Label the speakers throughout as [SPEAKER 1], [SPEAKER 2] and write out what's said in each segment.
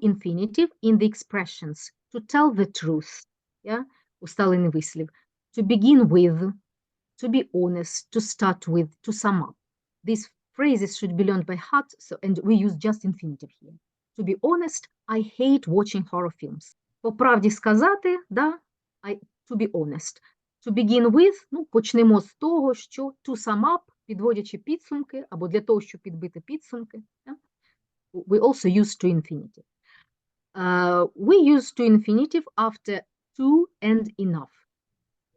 [SPEAKER 1] infinitive in the expressions to tell the truth. Yeah? Усталений вислів. To begin with, to be honest, to start with, to sum up. These phrases should be learned by heart, and we use just infinitive here. To be honest, I hate watching horror films. По правді сказати, да, to be honest. To begin with, ну, почнемо з того, що to sum up, підводячи підсумки, або для того, щоб підбити підсумки. Yeah? We also use to infinitive. We use to infinitive after too and enough.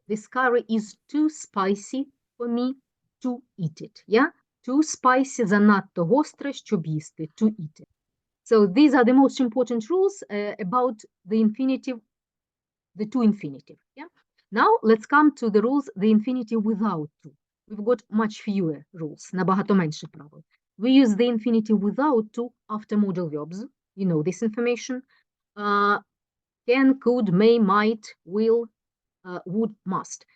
[SPEAKER 1] This curry is too spicy for me to eat it. Yeah? Too spicy, занадто гостре, щоб їсти, to eat it. So these are the most important rules about the infinitive, the to infinitive. Yeah? Now let's come to the rules, the infinitive without to. We've got much fewer rules, набагато менше правил. We use the infinitive without to after modal verbs. You know this information. Can, could, may, might, will, would, must.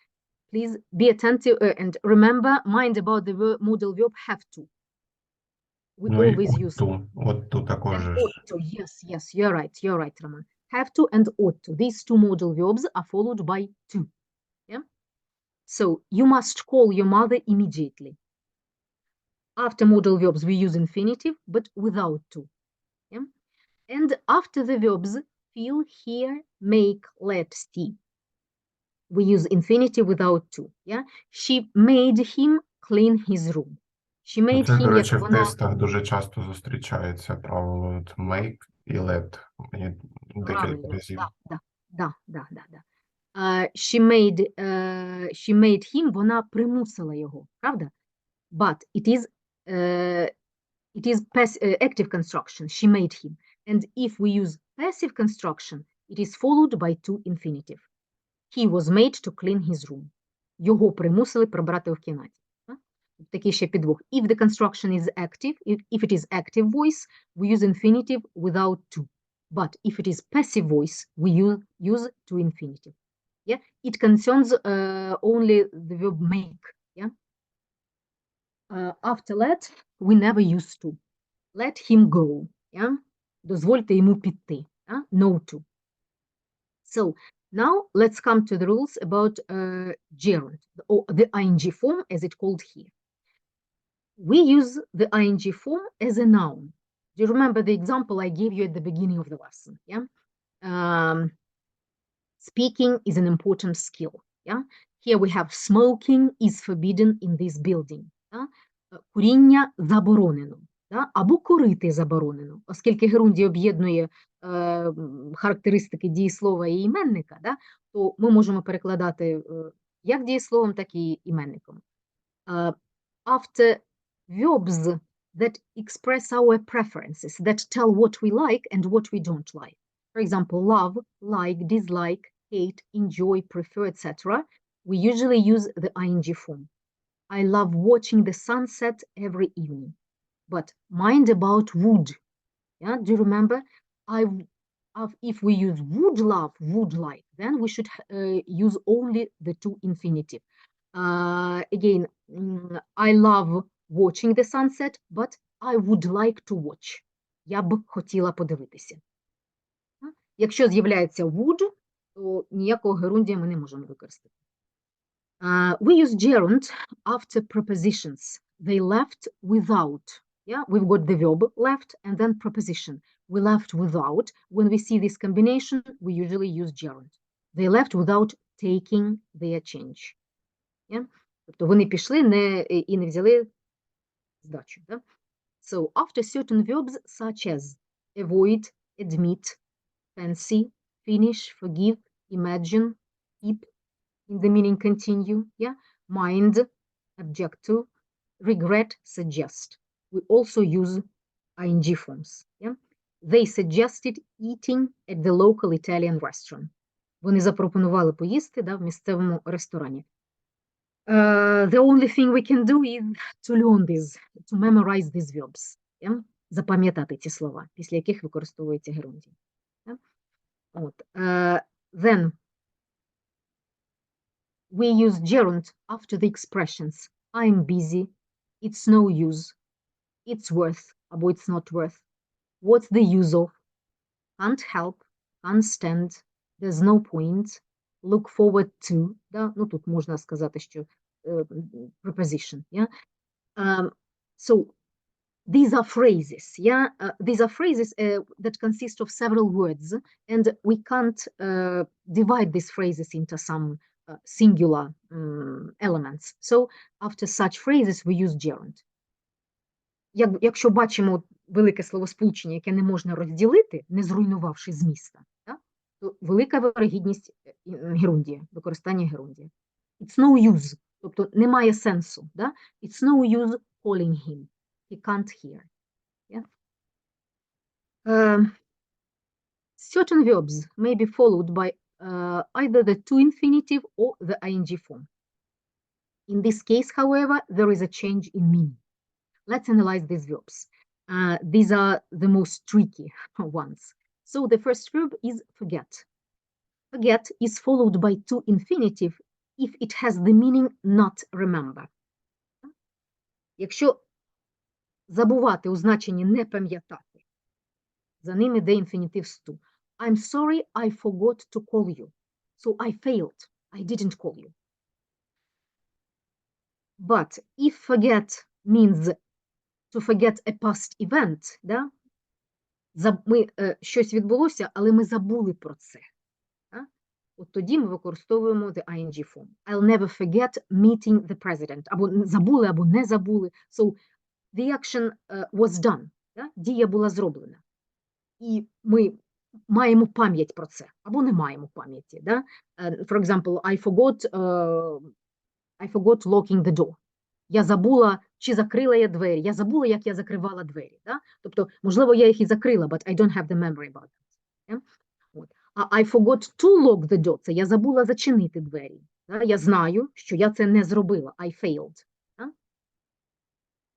[SPEAKER 1] Please be attentive and remember, mind about the modal verb have to. We always use
[SPEAKER 2] ought to також.
[SPEAKER 1] Ought to. Yes, you're right, Roman. Have to and ought to. These two modal verbs are followed by to. Yeah. So you must call your mother immediately. After modal verbs, we use infinitive, but without to. Yeah. And after the verbs feel, hear, make, let, see, we use infinitive without to. Yeah. She made him clean his room. She made
[SPEAKER 2] Це,
[SPEAKER 1] him,
[SPEAKER 2] до речі,
[SPEAKER 1] як
[SPEAKER 2] в
[SPEAKER 1] вона...
[SPEAKER 2] тестах дуже часто зустрічається правило make і let. Мені декілька разів.
[SPEAKER 1] Да. She made him, вона примусила його, правда? But it is active construction. She made him. And if we use passive construction, it is followed by to infinitive. He was made to clean his room. Його примусили прибрати в кімнаті. Такий ще підвох. If the construction is active, if it is active voice, we use infinitive without to. But if it is passive voice, we use to infinitive. Yeah, it concerns only the verb make. Yeah. After let, we never use to. Let him go. Yeah. Дозвольте йому піти. Yeah? No to. So now let's come to the rules about gerund, or the ing form as it's called here. We use the ing form as a noun. Do you remember the example I gave you at the beginning of the lesson? Yeah. Speaking is an important skill. Yeah. Here we have smoking is forbidden in this building. Yeah? Куріння заборонено. Да? Або курити заборонено. Оскільки герундій об'єднує характеристики дієслова і іменника, да? То ми можемо перекладати як дієсловом, так і іменником. After verbs that express our preferences, that tell what we like and what we don't like. For example, love, like, dislike, hate, enjoy, prefer, etc. We usually use the ing form. I love watching the sunset every evening. But mind about would. Yeah, do you remember? If we use would love, would like, then we should use only the to infinitive. Again, I love watching the sunset, but I would like to watch. Я б хотіла подивитися. Якщо з'являється would, то ніякого герундія ми не можемо використати. We use gerund after prepositions. They left without. Yeah, we've got the verb left and then preposition. We left without. When we see this combination, we usually use gerund. They left without taking their change. Yeah? Тобто вони пішли і не взяли здачу. Да? So after certain verbs such as avoid, admit, fancy, finish, forgive, imagine, keep, in the meaning continue, yeah, mind, object to, regret, suggest. We also use ing forms. Yeah? They suggested eating at the local Italian restaurant. Вони запропонували поїсти, да, в місцевому ресторані. The only thing we can do is to learn these, to memorize these verbs. Yeah? Запам'ятати ці слова, після яких використовується герундій. Yeah? Then we use gerund after the expressions I'm busy, it's no use, it's worth, або it's not worth, what's the use of, can't help, can't stand, there's no point, look forward to, да? Ну, тут можна сказати, що preposition, yeah? So these are phrases, yeah? These are phrases that consist of several words, and we can't divide these phrases into some singular elements. So after such phrases, we use gerund. Якщо бачимо велике словосполучення, яке не можна розділити, не зруйнувавши зміста, так, то велика вирогідність герундія, використання герундія. It's no use, тобто немає сенсу. Да? It's no use calling him. He can't hear. Yeah? Certain verbs may be followed by either the to infinitive or the ing form. In this case, however, there is a change in meaning. Let's analyze these verbs. These are the most tricky ones. So the first verb is forget. Forget is followed by to infinitive if it has the meaning not remember. Якщо забувати у значенні не пам'ятати, за ним іде інфінітив to. I'm sorry, I forgot to call you. So I failed. I didn't call you. But if forget means to forget a past event, да? Щось відбулося, але ми забули про це. Да? От тоді ми використовуємо the ing form. I'll never forget meeting the president. Або забули, або не забули. So the action was done. Да? Дія була зроблена. І ми маємо пам'ять про це, або не маємо пам'яті. Да? For example, I forgot locking the door. Я забула, чи закрила я двері. Я забула, як я закривала двері. Да? Тобто, можливо, я їх і закрила, but I don't have the memory about that. Yeah? От. I forgot to lock the door. Це я забула зачинити двері. Да? Я знаю, що я це не зробила. I failed. Да?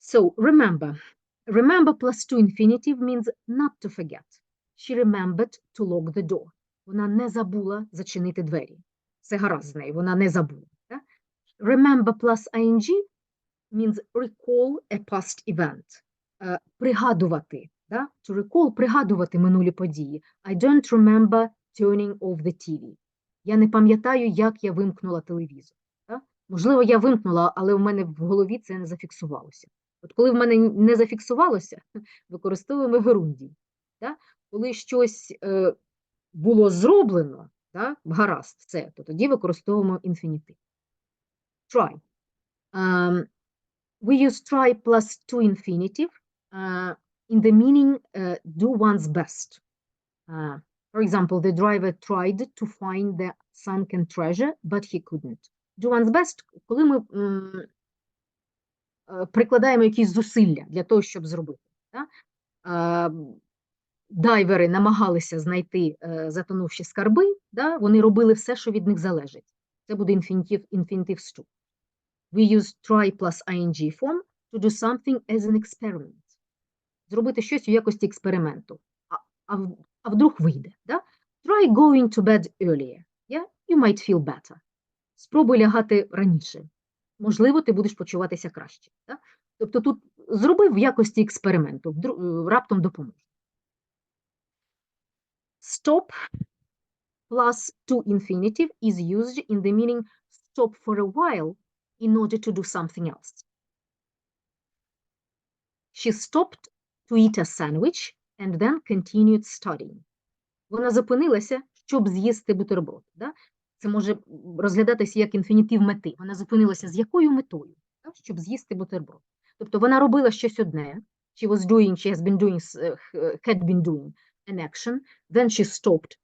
[SPEAKER 1] So, remember. Remember plus to infinitive means not to forget. She remembered to lock the door. Вона не забула зачинити двері. Все гаразд з нею, вона не забула. Да? Remember plus ing means recall a past event. Пригадувати. Да? To recall – пригадувати минулі події. I don't remember turning off the TV. Я не пам'ятаю, як я вимкнула телевізор. Да? Можливо, я вимкнула, але в мене в голові це не зафіксувалося. От коли в мене не зафіксувалося, використовуємо герундій. Да? Коли щось було зроблено, да? Гаразд, все, то тоді використовуємо інфінітив. Try. We use try plus to infinitive in the meaning do one's best. For example, the driver tried to find the sunken treasure, but he couldn't. Do one's best, коли ми прикладаємо якісь зусилля для того, щоб зробити. Да? Дайвери намагалися знайти затонувші скарби, да? Вони робили все, що від них залежить. Це буде інфінітив to. We use try plus ing form to do something as an experiment. Зробити щось у якості експерименту. А вдруг вийде. Да? Try going to bed earlier. Yeah? You might feel better. Спробуй лягати раніше. Можливо, ти будеш почуватися краще. Да? Тобто тут зроби в якості експерименту, раптом допоможе. Stop plus to infinitive is used in the meaning stop for a while in order to do something else. She stopped to eat a sandwich and then continued studying. Вона зупинилася, щоб з'їсти бутерброд. Да? Це може розглядатися як інфінітив мети. Вона зупинилася з якою метою? Да? Щоб з'їсти бутерброд. Тобто вона робила щось одне. She had been doing an action. Then she stopped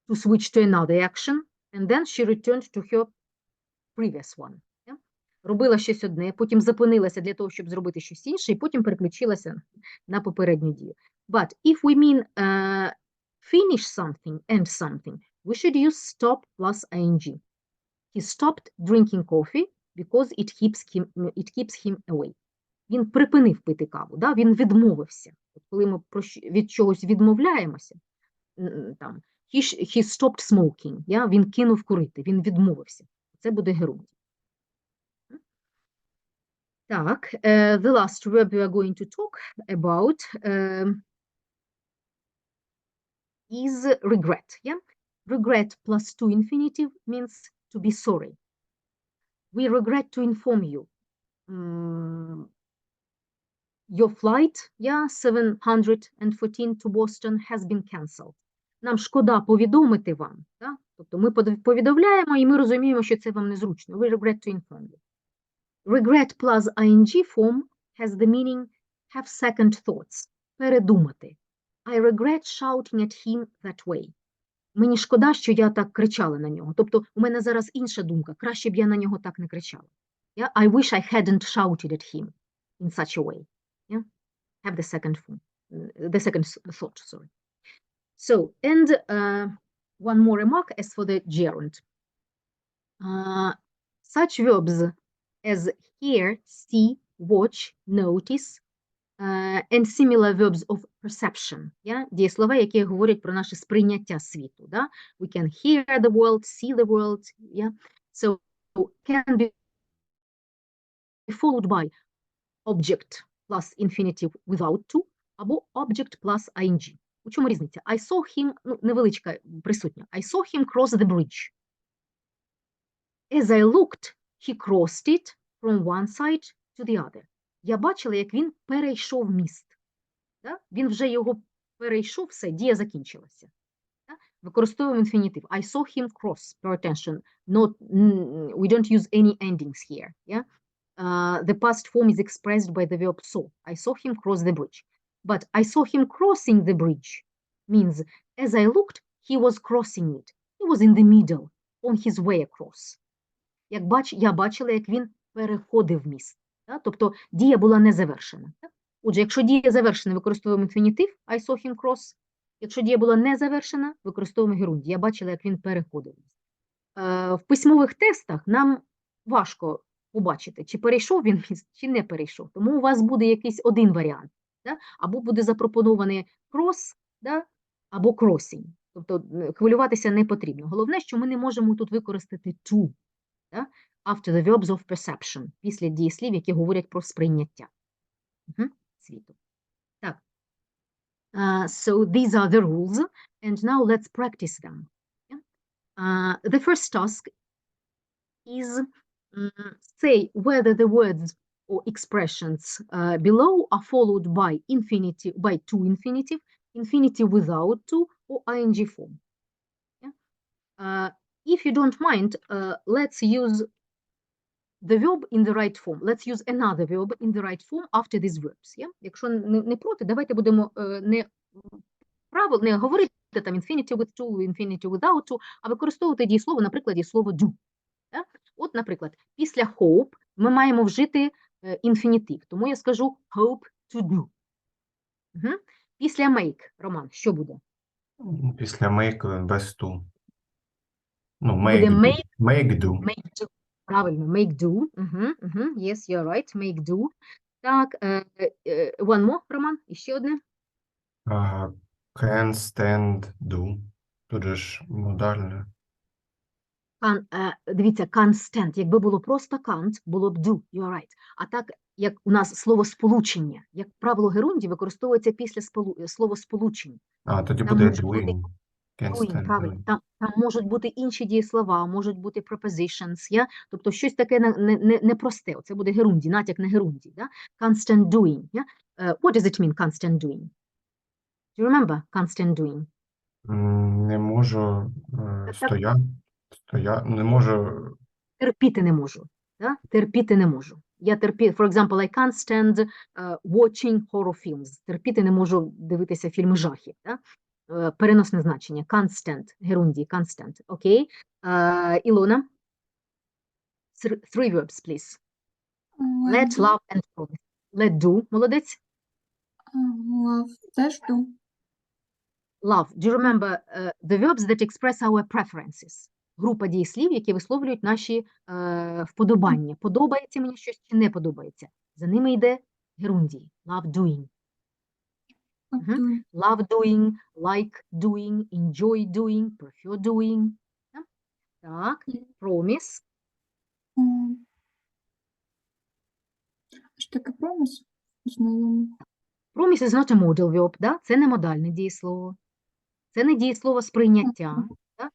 [SPEAKER 1] to switch to another action. And then she returned to her previous one. Yeah? Робила щось одне, потім зупинилася для того, щоб зробити щось інше, і потім переключилася на попередню дію. But if we mean finish something and something, we should use stop plus ing. He stopped drinking coffee because it keeps him awake. Він припинив пити каву, да? Він відмовився. От коли ми від чогось відмовляємося, там, he stopped smoking, yeah? Він кинув курити, він відмовився. Це буде герундій. Так, the last verb we are going to talk about is regret. Yeah? Regret plus to infinitive means to be sorry. We regret to inform you. Your flight, 714 to Boston has been cancelled. Нам шкода повідомити вам. Да? Тобто ми повідомляємо і ми розуміємо, що це вам незручно. We regret to inform you. Regret plus ing form has the meaning have second thoughts. Передумати. I regret shouting at him that way. Мені шкода, що я так кричала на нього. Тобто у мене зараз інша думка. Краще б я на нього так не кричала. Yeah? I wish I hadn't shouted at him in such a way. Yeah? Have the second form, the second thought, sorry. So, and one more remark as for the gerund. Such verbs as hear, see, watch, notice, and similar verbs of perception. Yeah? Дієслова, які говорять про наше сприйняття світу. Да? We can hear the world, see the world. Yeah? So, can be followed by object plus infinitive without to, або object plus ing. У чому різниця? I saw him, ну, невеличка присутня. I saw him cross the bridge. As I looked, he crossed it from one side to the other. Я бачила, як він перейшов міст. Да? Він вже його перейшов, все, дія закінчилася. Да? Використовуємо інфінітив. I saw him cross, pay attention. Not, we don't use any endings here. Yeah? The past form is expressed by the verb saw. I saw him cross the bridge. But I saw him crossing the bridge means as I looked, he was crossing it. He was in the middle, on his way across. Я бачила, як він переходив міст. Да? Тобто дія була не завершена. Да? Отже, якщо дія завершена, використовуємо інфінітив I saw him cross. Якщо дія була не завершена, використовуємо герундій. Я бачила, як він переходив міст. В письмових тестах нам важко побачити, чи перейшов він міст, чи не перейшов. Тому у вас буде якийсь один варіант. Да? Або буде запропонований cross, да? Або crossing. Тобто хвилюватися не потрібно. Головне, що ми не можемо тут використати to. Да? After the verbs of perception. Після дієслів, які говорять про сприйняття світу. Так. So these are the rules. And now let's practice them. The first task is say whether the words or expressions below are followed by infinitive, by to infinitive, infinitive without to, or ing form. Yeah? If you don't mind, let's use the verb in the right form. Let's use another verb in the right form after these verbs. Yeah? Якщо не проти, давайте будемо не говорити там infinitive with to, infinitive without to, а використовувати дієслово, наприклад, дієслово do. Yeah? От, наприклад, після hope ми маємо вжити інфінітив, тому я скажу hope to do. Після make, Роман, що буде?
[SPEAKER 2] Після make без to. Ну,
[SPEAKER 1] Буде
[SPEAKER 2] make do.
[SPEAKER 1] Make do. Правильно, make do. Yes, you're right, make do. Так, one more, Роман, і ще одне.
[SPEAKER 2] Can stand do. Тут же ж модальне.
[SPEAKER 1] Дивіться, can't stand. Якби було просто can't, було б do, you're right. А так, як у нас слово сполучення, як правило, герунді використовується після словосполучень.
[SPEAKER 2] Тоді
[SPEAKER 1] Там
[SPEAKER 2] буде
[SPEAKER 1] може бути
[SPEAKER 2] doing. Can
[SPEAKER 1] doing,
[SPEAKER 2] stand
[SPEAKER 1] правильно.
[SPEAKER 2] doing.
[SPEAKER 1] Там можуть бути інші дієслова, можуть бути prepositions, yeah? Тобто щось таке непросте. Це буде герунді, натяк на герунді. Да? Can't stand doing. Yeah? What does it mean, can't stand doing? Do you remember can't stand doing?
[SPEAKER 2] Не можу не можу.
[SPEAKER 1] Терпіти не можу. Да? Терпіти не можу. For example, I can't stand watching horror films. Терпіти не можу дивитися фільми жахів. Да? Переносне значення. Can't stand. Герунді. Can't stand. Окей. Ілона. Three verbs, please. Let, love, and promise. Let do. Молодець.
[SPEAKER 3] Love. Теж do.
[SPEAKER 1] Love. Do you remember the verbs that express our preferences? Група дієслів, які висловлюють наші вподобання. Подобається мені щось чи не подобається. За ними йде герундій. Love doing. Love doing, like doing, enjoy doing, prefer doing. Так, promise.
[SPEAKER 3] Що таке promise? Знайомо.
[SPEAKER 1] Promise is not a modal verb, да? Це не модальне дієслово. Це не дієслово сприйняття, так?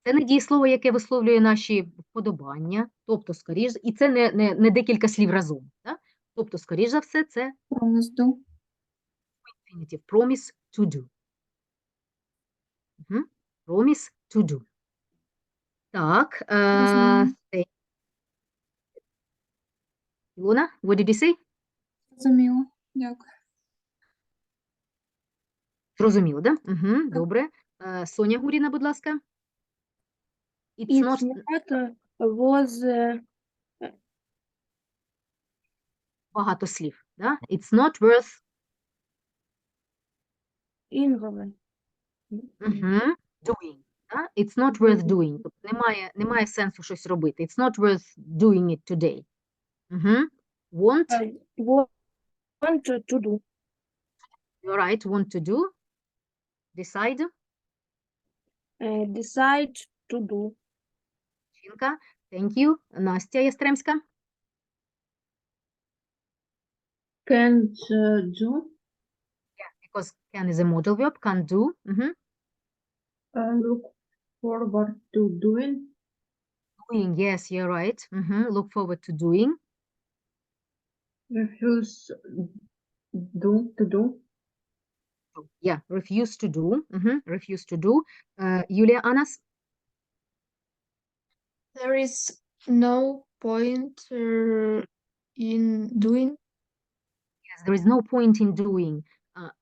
[SPEAKER 1] Це не дієслово, яке висловлює наші вподобання, тобто, скоріш, і це не декілька слів разом. Так? Тобто, скоріш за все, це
[SPEAKER 3] Promise do.
[SPEAKER 1] infinitive, promise to do. Promise to do. Так,
[SPEAKER 3] Розумію.
[SPEAKER 1] Ілона, what did you say?
[SPEAKER 3] Зрозуміло. Дякую.
[SPEAKER 1] Зрозуміло, да? Добре. Соня Гуріна, будь ласка. It's not
[SPEAKER 4] Was
[SPEAKER 1] багато слів, да? It's not worth
[SPEAKER 4] England.
[SPEAKER 1] doing. Да? It's not worth doing. Тобто немає сенсу щось робити. It's not worth doing it today. Want,
[SPEAKER 4] Want to do.
[SPEAKER 1] you're right, want to do. Decide,
[SPEAKER 4] Decide to do.
[SPEAKER 1] жінка. Thank you. Настя Ястремська.
[SPEAKER 4] Can't do.
[SPEAKER 1] Because can is a modal verb, can do.
[SPEAKER 4] Look forward to doing.
[SPEAKER 1] Doing, yes, you're right. Look forward to doing.
[SPEAKER 4] Refuse to do.
[SPEAKER 1] Yeah, refuse to do. Refuse to do. Юлія Анас.
[SPEAKER 5] There is no point in doing.
[SPEAKER 1] Yes, there is no point in doing.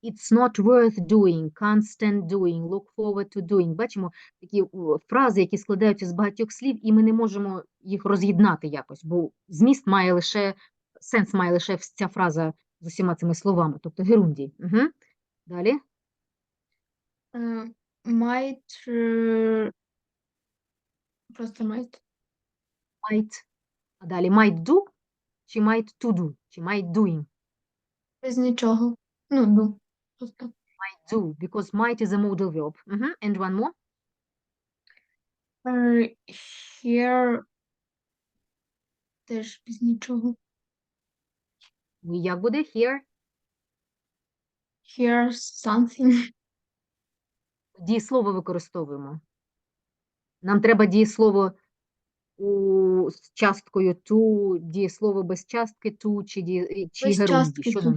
[SPEAKER 1] It's not worth doing, can't stand doing, look forward to doing. Бачимо такі фрази, які складаються з багатьох слів, і ми не можемо їх роз'єднати якось, бо зміст має лише, сенс має лише ця фраза з усіма цими словами, тобто герундій. Далі.
[SPEAKER 5] Might просто might.
[SPEAKER 1] Might. А далі might do, чи might to do, чи might doing.
[SPEAKER 5] Без нічого. Ну, do. Просто.
[SPEAKER 1] Might do, because might is a modal verb. And one more.
[SPEAKER 5] Here теж без нічого.
[SPEAKER 1] І як буде here?
[SPEAKER 5] Here something.
[SPEAKER 1] Дієслово використовуємо. Нам треба дієслово з часткою to, дієслово без частки to, чи
[SPEAKER 5] Без
[SPEAKER 1] герундій.
[SPEAKER 5] частки
[SPEAKER 1] Що
[SPEAKER 5] to.
[SPEAKER 1] нам?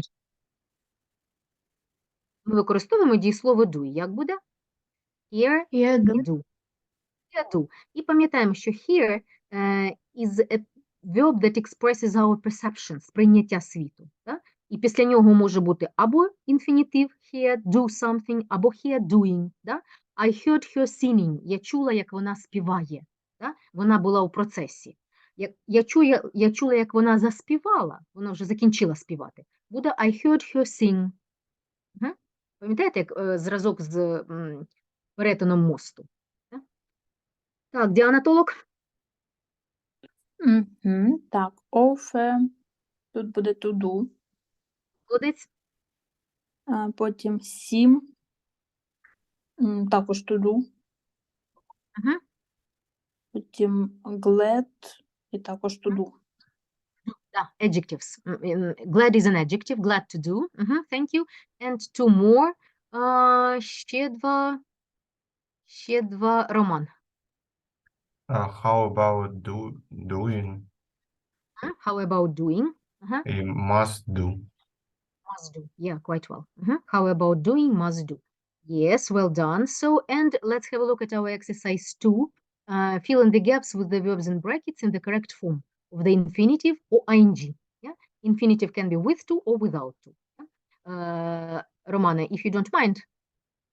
[SPEAKER 1] Ми використовуємо дієслово do. Як буде? Here
[SPEAKER 5] Here
[SPEAKER 1] і
[SPEAKER 5] do.
[SPEAKER 1] do. Here do. І пам'ятаємо, що here is a verb that expresses our perception, сприйняття світу. Так? І після нього може бути або інфінітив here, do something, або here doing. Да? I heard her singing. Я чула, як вона співає. Да? Вона була у процесі. Я чула, як вона заспівала. Вона вже закінчила співати. Буде I heard her sing. Пам'ятаєте, як зразок з перетином мосту? Так, діанатолог.
[SPEAKER 3] Так, of, тут буде to do,
[SPEAKER 1] Молодець.
[SPEAKER 3] потім sim, також to do, потім glad і також to do.
[SPEAKER 1] Да, adjectives. Glad is an adjective. Glad to do. Thank you. And two more. Ще два. Роман.
[SPEAKER 2] How about doing?
[SPEAKER 1] How about doing?
[SPEAKER 2] І must do.
[SPEAKER 1] Must do. Yeah, quite well. How about doing? Must do. Yes, well done. So, and let's have a look at our exercise 2. Fill in the gaps with the verbs in brackets in the correct form of the infinitive or ing. Yeah? Infinitive can be with to or without to. Romana, if you don't mind,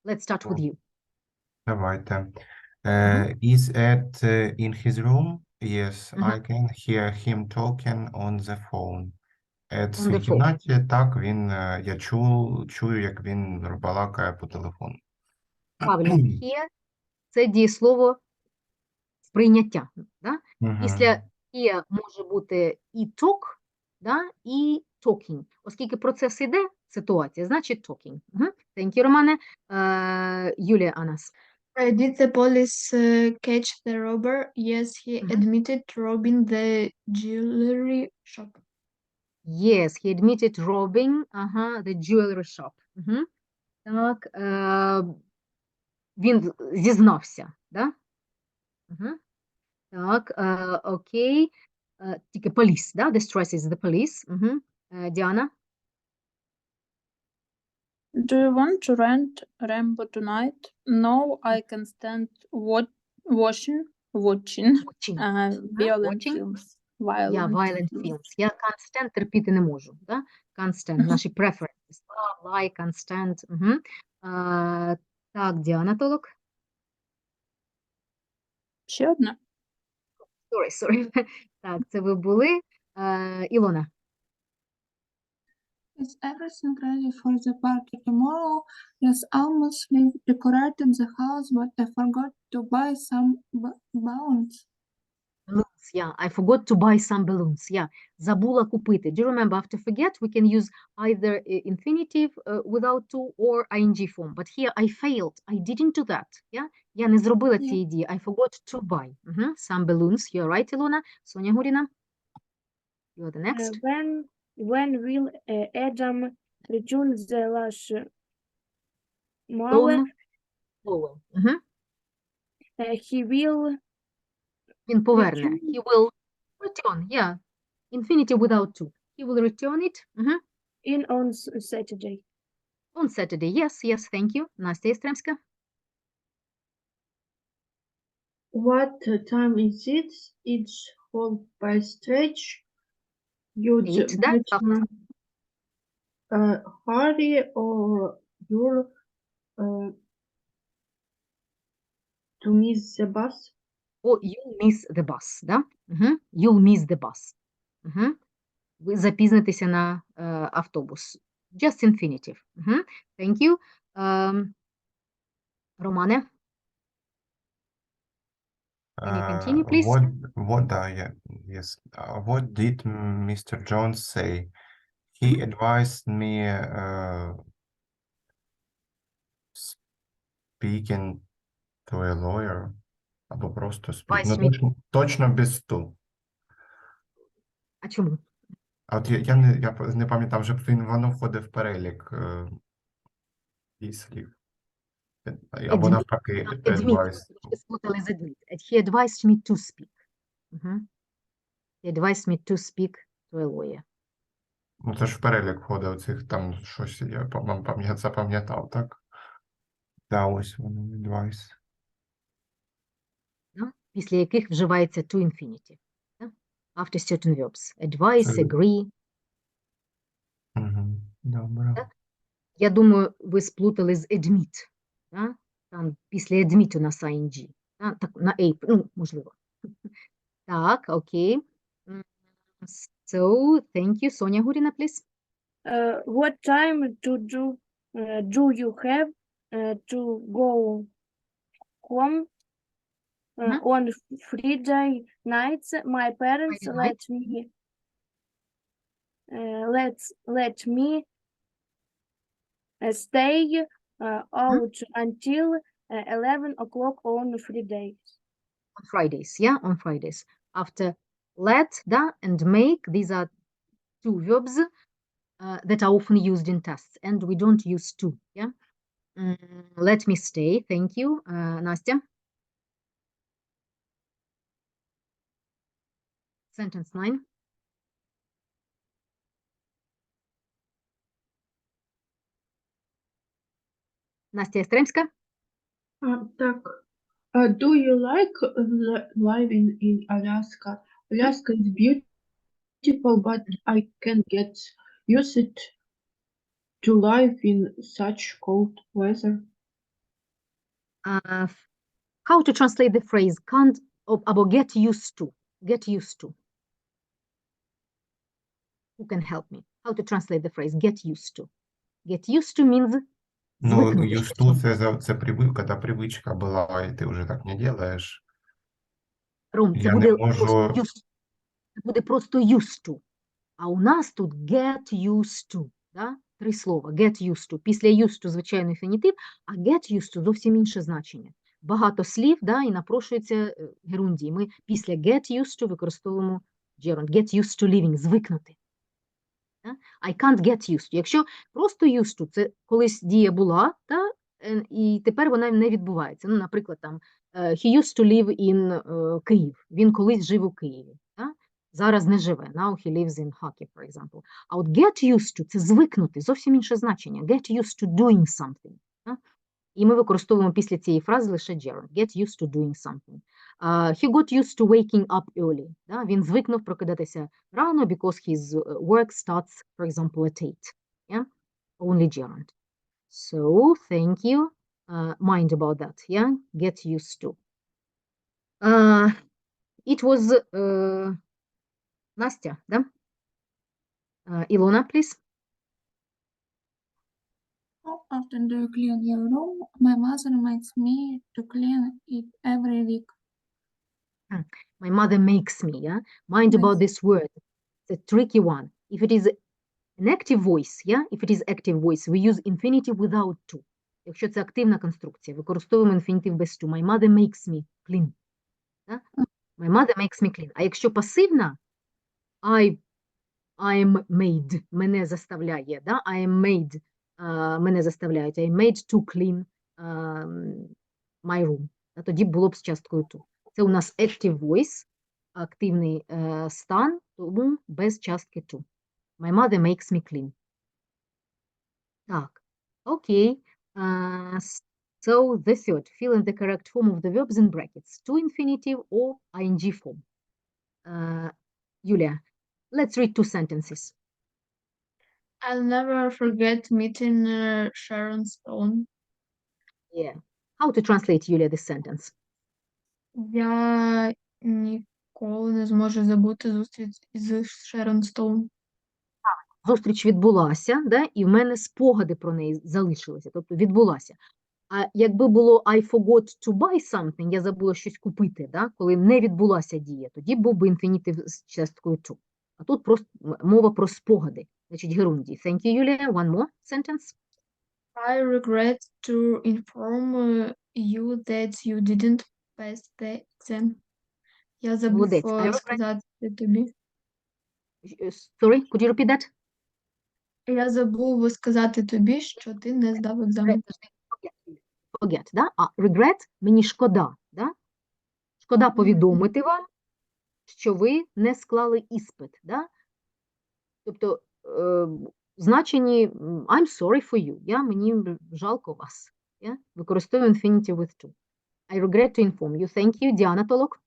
[SPEAKER 1] let's start with you.
[SPEAKER 2] Давайте. Is it in his room? Yes, I can hear him talking on the phone.
[SPEAKER 1] On
[SPEAKER 2] В
[SPEAKER 1] the phone.
[SPEAKER 2] кімнаті, так, я чую, як він балакає по телефону.
[SPEAKER 1] Правильно. Here – це дієслово сприйняття. Да? Після here може бути і talk, да? І talking. Оскільки процес іде, ситуація, значить talking. Thank you, Романе. Юлія Анас.
[SPEAKER 5] Did the police catch the robber? Yes, he admitted robbing the jewelry shop.
[SPEAKER 1] Yes, he admitted robbing the jewelry shop. Так, він зізнався, да? Так, окей. Тільки police, да? The stress is the police. Діана?
[SPEAKER 3] Do you want to rent Rambo tonight? No, I can stand watching
[SPEAKER 1] Watching.
[SPEAKER 3] violent
[SPEAKER 1] Watching?
[SPEAKER 3] films.
[SPEAKER 1] Violent films. Я can't stand терпіти не можу. Да? Can't stand. Наші preferences. Love, like, can't stand. Так, Діана Толок.
[SPEAKER 3] Ще одна.
[SPEAKER 1] Sorry. Так, це ви були. Ілона.
[SPEAKER 6] Is everything ready for the party tomorrow? Yes, almost decorated the house, but I forgot to buy some balloons.
[SPEAKER 1] Balloons, yeah. I forgot to buy some balloons. Yeah. Забула купити. Do you remember after forget we can use either infinitive without to or ing form. But here I failed. I didn't do that. Yeah. Я не зробила цієї дії. I forgot to buy. Some balloons. You're right, Ilona. Соня Гуріна. You're the next.
[SPEAKER 7] When will Adam return the last mile?
[SPEAKER 1] Owen.
[SPEAKER 7] He will
[SPEAKER 1] Він поверне. He will return. Yeah. Infinitive without to. He will return it.
[SPEAKER 7] in on Saturday.
[SPEAKER 1] On Saturday. Yes, thank you. Настя Єстремська.
[SPEAKER 4] What time is it? It's 4 You'd
[SPEAKER 1] Eight, that's
[SPEAKER 4] better hurry or you'll to miss the bus.
[SPEAKER 1] Or you'll miss the bus, да? You'll miss the bus. Ви запізнитеся на автобус. Just infinitive. Thank you. Романе. Can you continue, please?
[SPEAKER 2] What did Mr. Jones say? He advised me speaking to a lawyer. Або просто speak.
[SPEAKER 1] Advised
[SPEAKER 2] Ну,
[SPEAKER 1] me.
[SPEAKER 2] точно без ту.
[SPEAKER 1] А чому?
[SPEAKER 2] А от я не пам'ятав, вже воно входить в перелік і слів. Або
[SPEAKER 1] Admit.
[SPEAKER 2] навпаки, advice.
[SPEAKER 1] Трошки сплутали з admit. He advised me to speak. He advised me to speak to a lawyer.
[SPEAKER 2] Ну, це ж в перелік входить оцих, там щось я запам'ятав, так? Да, ось воно, advice.
[SPEAKER 1] Да? Після яких вживається to infinitive. Да? After certain verbs. Advise,
[SPEAKER 2] Це-
[SPEAKER 1] agree.
[SPEAKER 2] Добре.
[SPEAKER 1] Так. Я думаю, ви сплутали з admit. Да? Там після admit у нас ing. Да? Так, на a, ну, можливо. Так, окей. So, thank you. Соня Гуріна, please.
[SPEAKER 7] What time do you have to go home on Friday nights? My parents
[SPEAKER 1] Friday
[SPEAKER 7] let me stay out until 11 o'clock on Fridays.
[SPEAKER 1] On Fridays, yeah, on Fridays. After let, da, and make, these are two verbs that are often used in tests, and we don't use to, yeah? Let me stay, thank you. Настя? Sentence 9. Настя Єстремська?
[SPEAKER 4] Так. Do you like living in Alaska? Alaska is beautiful, but I can't get used to life in such cold weather.
[SPEAKER 1] How to translate the phrase can't або get used to? Get used to. Who can help me? How to translate the phrase get used to? Get used to means
[SPEAKER 2] Ну,
[SPEAKER 1] звикнути.
[SPEAKER 2] used to це прививка, та привичка була, і ти вже так не робиш.
[SPEAKER 1] Ром, це
[SPEAKER 2] Я
[SPEAKER 1] буде
[SPEAKER 2] не можу...
[SPEAKER 1] просто це буде просто used to. А у нас тут get used to. Да? 3 слова. Get used to. Після used to, звичайно, інфінітив, а get used to зовсім інше значення. Багато слів, да, і напрошується герундії. Ми після get used to використовуємо gerund. Get used to living. Звикнути. Да? I can't get used to. Якщо просто used to, це колись дія була, та і тепер вона не відбувається. Ну, наприклад, там he used to live in Київ. Він колись жив у Києві. Да? Зараз не живе. Now he lives in Kharkiv, for example. А от get used to – це звикнути, зовсім інше значення. Get used to doing something. Да? І ми використовуємо після цієї фрази лише gerund. Get used to doing something. He got used to waking up early. Да? Він звикнув прокидатися рано because his work starts, for example, at 8. Yeah? Only gerund. So, thank you. Mind about that, yeah? Get used to. It was Настя, да? Ilona, please.
[SPEAKER 6] How often do you clean your room? My mother makes me to clean it every week.
[SPEAKER 1] My mother makes me, yeah? Mind about this word. It's a tricky one. If it is an active voice, yeah? If it is active voice, we use infinitive without to. Якщо це активна конструкція, використовуємо інфінітив без to. My mother makes me clean. Да? My mother makes me clean. А якщо пасивна, I'm made. Мене заставляє. Да? I am made. Мене заставляють. I am made to clean my room. А тоді було б з часткою to. Це у нас active voice, активний стан, тому без частки to. My mother makes me clean. Так, окей. So the third, fill in the correct form of the verbs in brackets. To infinitive or ing form. Julia, let's read 2 sentences.
[SPEAKER 5] I'll never forget meeting Sharon Stone.
[SPEAKER 1] Yeah. How to translate, Julia, this sentence?
[SPEAKER 5] Я ніколи не зможу забути зустріч з Шерон Стоун.
[SPEAKER 1] Зустріч відбулася, да, і в мене спогади про неї залишилися, тобто відбулася. А якби було I forgot to buy something, я забула щось купити, да, коли не відбулася дія, тоді був би інфінітив з часткою to. А тут просто мова про спогади, значить герундій. Thank you, Julia. One more sentence.
[SPEAKER 5] I regret to inform you that you didn't pass the exam. Я забув
[SPEAKER 1] Молодець. I regret...
[SPEAKER 5] сказати тобі.
[SPEAKER 1] Sorry, could you repeat that?
[SPEAKER 5] Я забув сказати тобі, що ти не здав екзамен.
[SPEAKER 1] Forget, да? А regret – мені шкода, да? Шкода повідомити вам, що ви не склали іспит, да? Тобто, значенні I'm sorry for you, мені жалко вас. Використовую infinitive with to. I regret to inform you. Thank you. Діана Толок.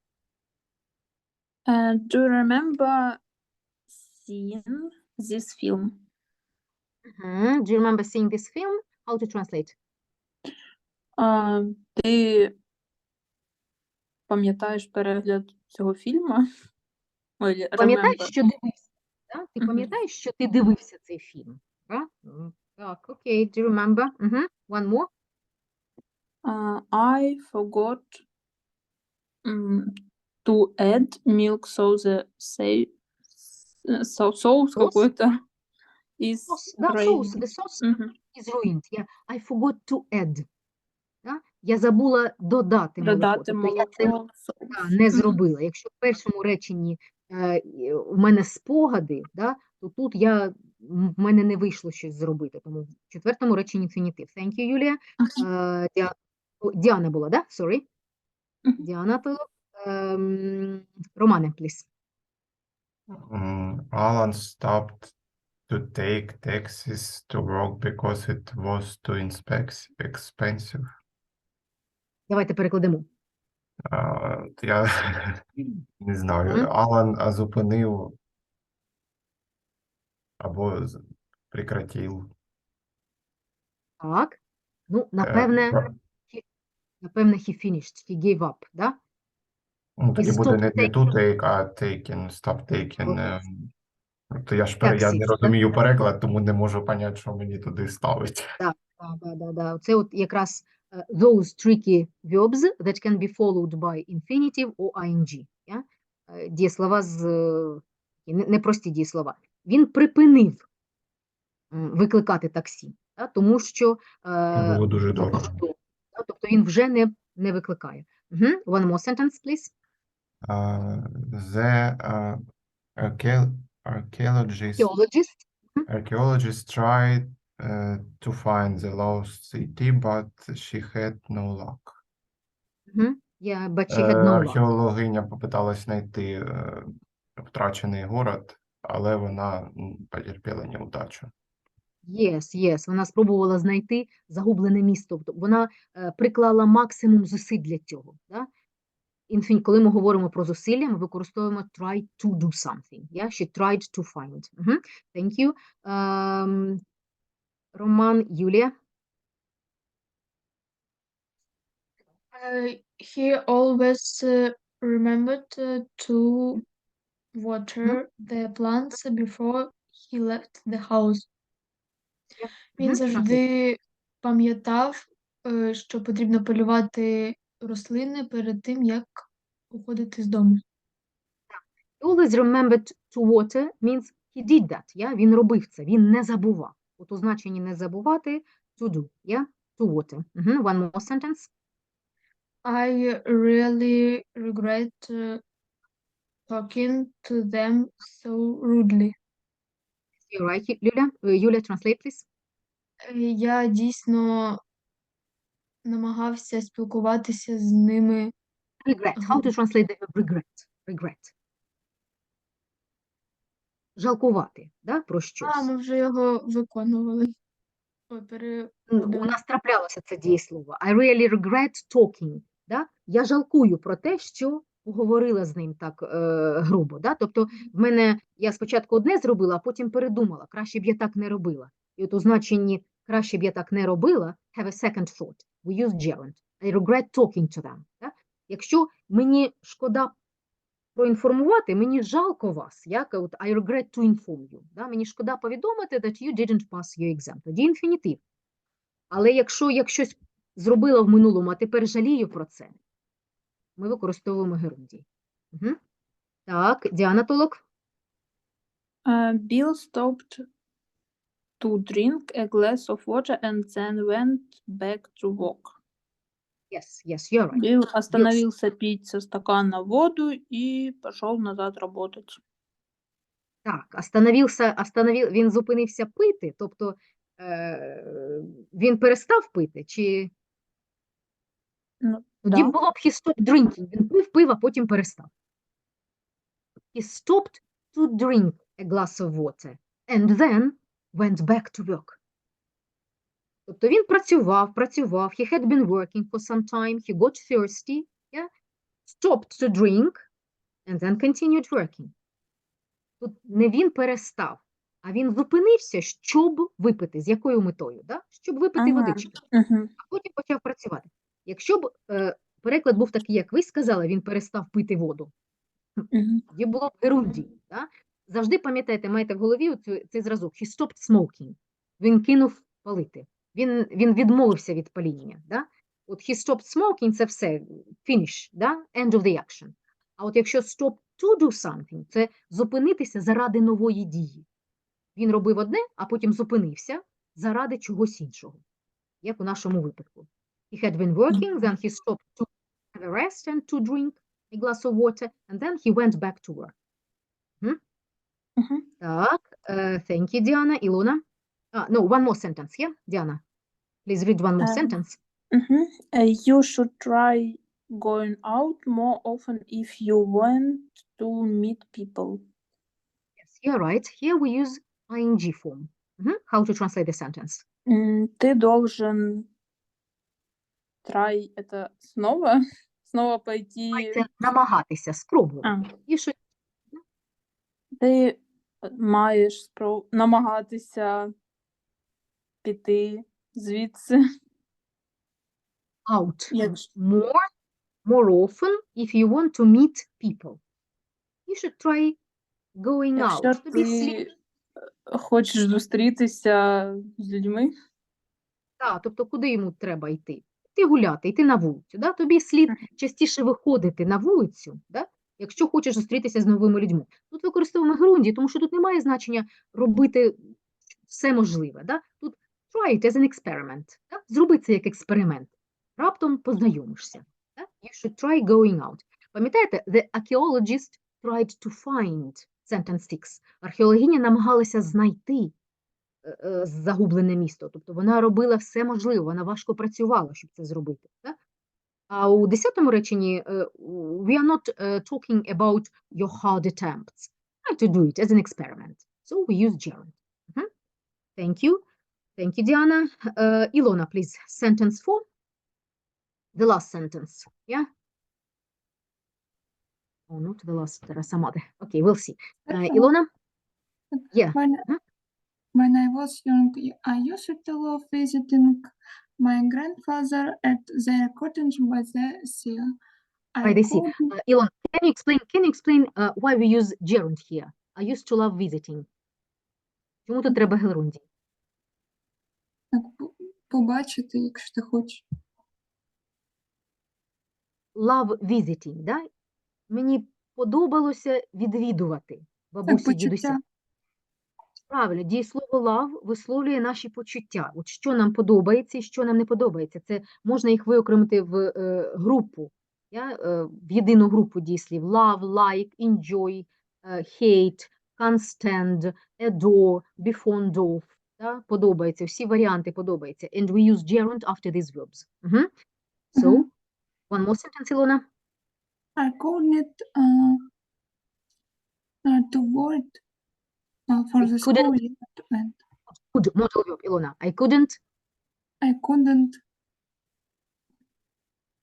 [SPEAKER 3] Do you remember seeing this film?
[SPEAKER 1] Do you remember seeing this film? How to translate?
[SPEAKER 3] Ти пам'ятаєш перегляд цього фільму? Ой,
[SPEAKER 1] Пам'ятаєш,
[SPEAKER 3] remember.
[SPEAKER 1] що дивився? Да? Ти пам'ятаєш, що ти дивився цей фільм? Да? Так, окей. Do you remember? One more.
[SPEAKER 3] I forgot to add milk, so the sauce какой-то is
[SPEAKER 1] Да,
[SPEAKER 3] ruined.
[SPEAKER 1] sauce. The sauce is ruined. Yeah. I forgot to add. Да? Я забула додати молоко.
[SPEAKER 3] Додати
[SPEAKER 1] Тобто я це
[SPEAKER 3] молоко.
[SPEAKER 1] не зробила. Якщо в першому реченні у мене спогади, да, то тут в мене не вийшло щось зробити. Тому в четвертому реченні інфінітив. Thank you, Юлія. Діана була, да? Sorry. Діана, то Романе, please.
[SPEAKER 2] Alan stopped to take taxis to work because it was too expensive.
[SPEAKER 1] Давайте перекладемо.
[SPEAKER 2] Я не знаю. Алан зупинив або прекратив.
[SPEAKER 1] Так. Ну, напевне, he finished, he gave up, да?
[SPEAKER 2] Ну, тоді
[SPEAKER 1] He
[SPEAKER 2] буде
[SPEAKER 1] stopped
[SPEAKER 2] не to take, а taken, stop taken. То я
[SPEAKER 1] Taxis,
[SPEAKER 2] не розумію переклад, тому не можу поняти, що мені туди ставить.
[SPEAKER 1] Да. Це от якраз those tricky verbs that can be followed by infinitive or ing. Yeah? Дієслова непрості дієслова. Він припинив викликати таксі, да? Тому що
[SPEAKER 2] Було дуже дорого.
[SPEAKER 1] Да? Тобто він вже не викликає. One more sentence, please.
[SPEAKER 2] The archaeologist tried to find the lost city, but she had no luck.
[SPEAKER 1] Yeah, but she had no luck.
[SPEAKER 2] Археологиня попиталась знайти втрачений город, але вона потерпіла неудачу.
[SPEAKER 1] Yes, вона спробувала знайти загублене місто. Вона приклала максимум зусиль для цього. Да? Коли ми говоримо про зусилля, ми використовуємо try to do something. Yeah? She tried to find. Thank you. Роман, Юлія.
[SPEAKER 5] He always remembered to water the plants before he left the house. Він завжди пам'ятав, що потрібно полювати рослини перед тим, як уходити з дому.
[SPEAKER 1] Always remembered to water means he did that. Yeah? Він робив це, він не забував. От у значенні не забувати to do. Yeah? To water. One more sentence.
[SPEAKER 5] I really regret talking to them so rudely.
[SPEAKER 1] You're right, Юля, translate, please.
[SPEAKER 5] Я дійсно намагався спілкуватися з ними.
[SPEAKER 1] Regret. How to translate the verb regret? Regret. Жалкувати, да, про щось.
[SPEAKER 5] Ми вже його виконували.
[SPEAKER 1] У нас траплялося це дієслово. I really regret talking. Да? Я жалкую про те, що поговорила з ним так грубо. Да? Тобто я спочатку одне зробила, а потім передумала. Краще б я так не робила. І от у значенні краще б я так не робила, have a second thought. We use gerund. I regret talking to them. Да? Якщо мені шкода проінформувати, мені жалко вас, як от I regret to inform you. Да? Мені шкода повідомити that you didn't pass your exam. Тоді інфінітив. Але якщо я щось зробила в минулому, а тепер жалію про це, ми використовуємо герундій. Так, Діана Толок.
[SPEAKER 3] Bill stopped to drink a glass of water and then went back to work.
[SPEAKER 1] Yes, you're right.
[SPEAKER 3] Билл остановился пить со стакана воду и пошел назад работать.
[SPEAKER 1] Так, він зупинився пити, тобто він перестав пити, чи... Тоді було б he stopped drinking, він пив, а потім перестав. He stopped to drink a glass of water and then went back to work. Тобто він працював, he had been working for some time, he got thirsty, yeah? Stopped to drink and then continued working. Тут не він перестав, а він зупинився, щоб випити. З якою метою? Да? Щоб випити водички. А потім почав працювати. Якщо б переклад був такий, як ви сказали, він перестав пити воду, тоді було б герундій. Да? Завжди пам'ятайте, маєте в голові цей зразок. He stopped smoking. Він кинув палити. Він відмовився від паління. Да? От he stopped smoking – це все, finish, да? End of the action. А от якщо stop to do something – це зупинитися заради нової дії. Він робив одне, а потім зупинився заради чогось іншого. Як у нашому випадку. He had been working, then he stopped to have a rest and to drink a glass of water, and then he went back to work. Так, thank you, Diana. Ilona? No, one more sentence, yeah? Diana, please read one more sentence.
[SPEAKER 3] You should try going out more often if you want to meet people.
[SPEAKER 1] Yes, you're right. Here we use ing form. How to translate the sentence?
[SPEAKER 3] Ты должен try это снова пойти.
[SPEAKER 1] Намагатися, спробувати.
[SPEAKER 3] Ти маєш намагатися піти звідси.
[SPEAKER 1] Out. More often if you want to meet people. You should try going out.
[SPEAKER 3] Якщо ти хочеш зустрітися з людьми.
[SPEAKER 1] Так, тобто куди йому треба йти? Йти гуляти, йти на вулицю. Да? Тобі слід частіше виходити на вулицю, да? Якщо хочеш зустрітися з новими людьми. Тут використовуємо герундій, тому що тут немає значення робити все можливе. Да? Тут try it as an experiment. Да? Зроби це як експеримент. Раптом познайомишся. Да? You should try going out. Пам'ятаєте, the archaeologist tried to find, sentence 6. Археологиня намагалася знайти. загублене місто. Тобто вона робила все можливе, вона важко працювала, щоб це зробити. Так? А у 10-му реченні we are not talking about your hard attempts. Try to do it as an experiment. So we use gerund. Thank you. Thank you, Diana. Ilona, please, sentence 4. The last sentence, yeah? Oh, not the last, there are some other. Okay, we'll see. Ilona? Yeah.
[SPEAKER 6] When I was young, I used to love visiting my grandfather at their cottage by the sea.
[SPEAKER 1] By the sea. Ilona, can you explain why we use gerund here? I used to love visiting. Чому тут треба герундій?
[SPEAKER 6] Побачити, якщо ти хочеш.
[SPEAKER 1] Love visiting, да? Мені подобалося відвідувати бабусі, дідуся. Правильно, дієслово love висловлює наші почуття. От що нам подобається і що нам не подобається. Це можна їх виокремити в групу, в єдину групу дієслів. Love, like, enjoy, hate, can't stand, adore, be fond of. Подобається, всі варіанти подобаються. And we use gerund after these verbs. So, one more sentence, Ilona.
[SPEAKER 6] I couldn't to wait for the school year to end.
[SPEAKER 1] Good modal verb, Ilona. I couldn't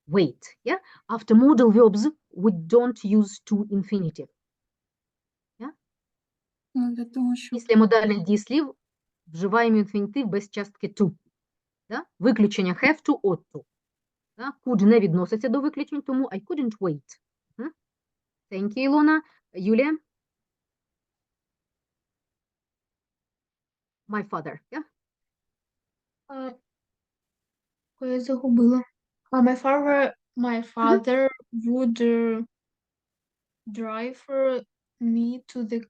[SPEAKER 1] wait. Yeah. After modal verbs, we don't use to infinitive. Yeah.
[SPEAKER 6] Для того, щоб...
[SPEAKER 1] Після модальних дієслів вживаємо інфінітив без частки to. Да? Виключення have to, ought to. Да? Could не відноситься до виключень, тому I couldn't wait. Thank you, Ilona. Юлія? My father, yeah?
[SPEAKER 5] Я загубила. My father would drive me to the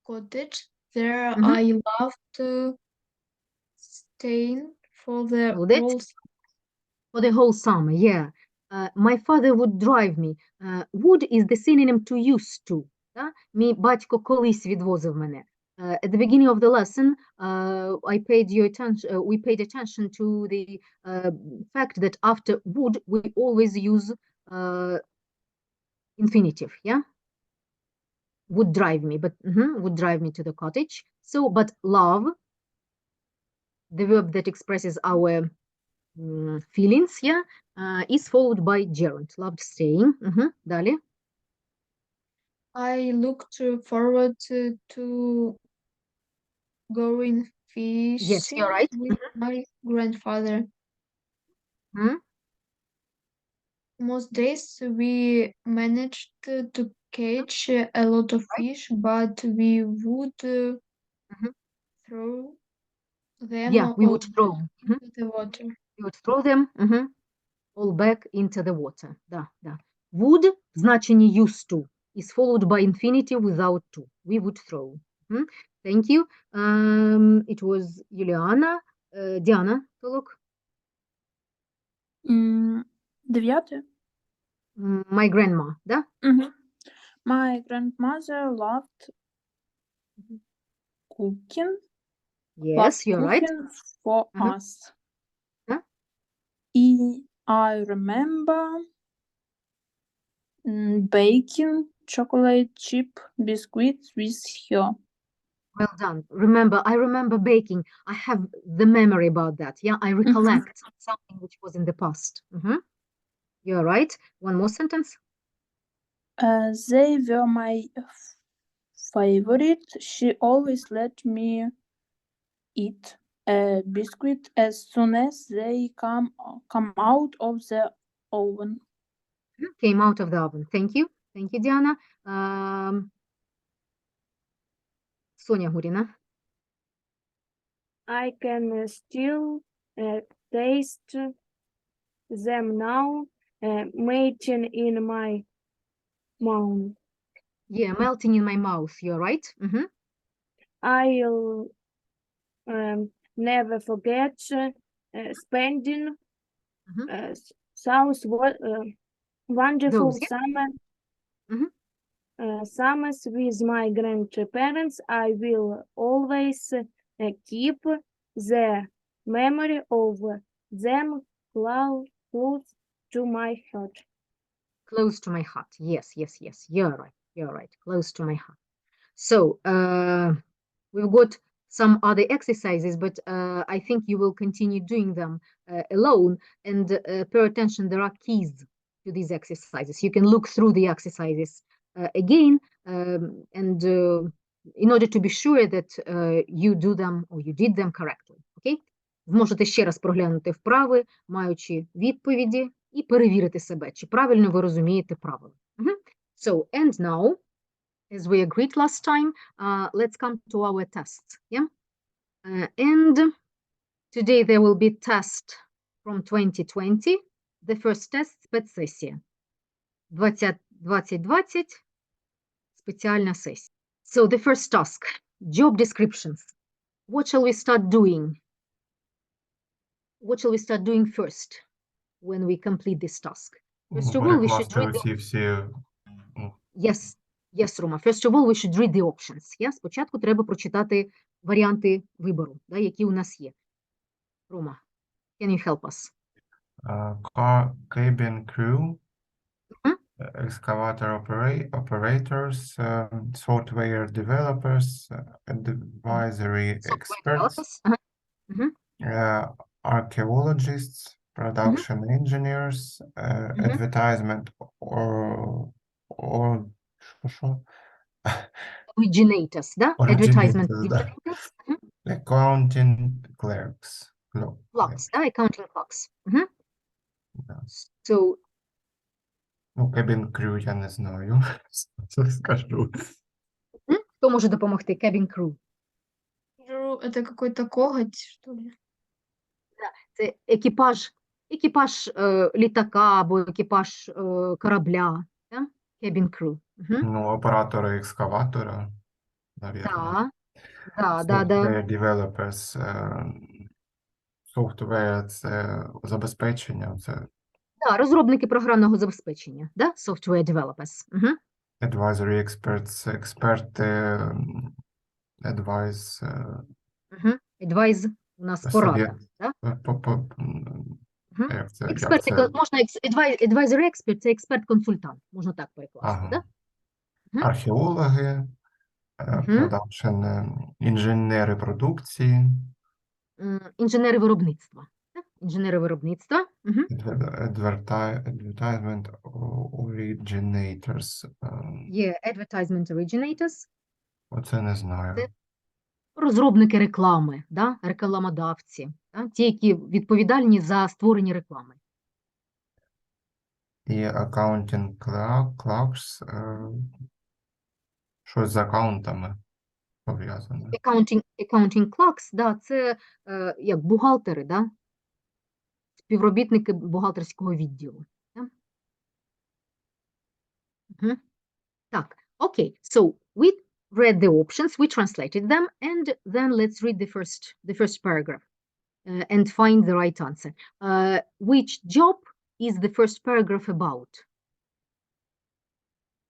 [SPEAKER 5] cottage. There I loved staying for the
[SPEAKER 1] whole summer, yeah. My father would drive me. Would is the synonym to used to. Да? Мій батько колись відвозив мене. At the beginning of the lesson, we paid attention to the fact that after would, we always use infinitive, yeah? Would drive me, but would drive me to the cottage. So, but love, the verb that expresses our feelings, yeah, is followed by gerund. Loved staying. Далі.
[SPEAKER 5] I looked forward to going fishing.
[SPEAKER 1] Yes, you're right.
[SPEAKER 5] With my grandfather. Most days we managed to catch a lot of fish, but we would throw them
[SPEAKER 1] we would throw
[SPEAKER 5] into the water.
[SPEAKER 1] We would throw them all back into the water. Да. Would в значенні used to is followed by infinitive without to. We would throw. Thank you. It was Juliana. Diana, Толок.
[SPEAKER 3] 9.
[SPEAKER 1] My grandma, да?
[SPEAKER 3] My grandmother loved cooking.
[SPEAKER 1] Yes, you're right.
[SPEAKER 3] For us. I remember baking chocolate chip biscuits with her.
[SPEAKER 1] Well done. I remember baking. I have the memory about that. Yeah, I recollect something which was in the past. You're right. One more sentence.
[SPEAKER 3] They were my favorite. She always let me eat a biscuit as soon as they come out of the oven.
[SPEAKER 1] Came out of the oven. Thank you. Thank you, Diana. Sonia Gurina.
[SPEAKER 7] I can still taste them now, melting in my mouth.
[SPEAKER 1] Yeah, melting in my mouth. You're right.
[SPEAKER 7] I'll never forget spending wonderful summers with my grandparents. I will always keep the memory of them close to my heart.
[SPEAKER 1] Close to my heart. Yes, yes, yes. You're right. You're right. Close to my heart. So we've got some other exercises, but I think you will continue doing them alone. And pay attention, there are keys to these exercises. You can look through the exercises again, and in order to be sure that you do them or you did them correctly. Okay? Зможете ще раз проглянути вправи, маючи відповіді, і перевірити себе, чи правильно ви розумієте правила. So, and now, as we agreed last time, let's come to our tests. Yeah, and today there will be test from 2020. The first test – спецсесія. 2020 – спеціальна сесія. So the first task, job descriptions. What shall we start doing? What shall we start doing first when we complete this task? First of all, we should read the... Yes, yes, Рома. First of all, we should read the options. Yeah? Спочатку треба прочитати варіанти вибору, да, які у нас є. Рома, can you help us?
[SPEAKER 2] Cabin crew, excavator operators, software developers, advisory experts, archaeologists, production engineers, advertisement or
[SPEAKER 1] Originators, да? Advertisement
[SPEAKER 2] да.
[SPEAKER 1] originators.
[SPEAKER 2] Accounting clerks.
[SPEAKER 1] Clerks, да? Accounting clerks.
[SPEAKER 2] Да.
[SPEAKER 1] So,
[SPEAKER 2] Ну, cabin crew я не знаю, що скажу.
[SPEAKER 1] хто може допомогти? Cabin crew.
[SPEAKER 5] Это какой-то коготь, что ли?
[SPEAKER 1] Це екіпаж літака або екіпаж корабля. Да? Cabin crew.
[SPEAKER 2] Ну, оператори екскаватора, наверное.
[SPEAKER 1] Да.
[SPEAKER 2] Software developers, software – це забезпечення, це
[SPEAKER 1] Да, розробники програмного забезпечення, да? Software developers.
[SPEAKER 2] advisory experts, експерти, advice,
[SPEAKER 1] Advise у нас порада. Да?
[SPEAKER 2] як це,
[SPEAKER 1] Експерти, можна advisory expert – це експерт-консультант, можна так перекласти, да?
[SPEAKER 2] Археологи, продакшн, інженери продукції,
[SPEAKER 1] інженери виробництва. Да? Інженери виробництва.
[SPEAKER 2] advertisement originators.
[SPEAKER 1] Є advertisement originators.
[SPEAKER 2] Оце не знаю.
[SPEAKER 1] Розробники реклами, да? Рекламодавці, да? Ті, які відповідальні за створення реклами.
[SPEAKER 2] І accounting clerks, щось з аккаунтами пов'язане.
[SPEAKER 1] Accounting clerks, да, це як бухгалтери, да? Співробітники бухгалтерського відділу. Да? Так, окей. So, we read the options, we translated them, and then let's read the first paragraph and find the right answer. Which job is the first paragraph about?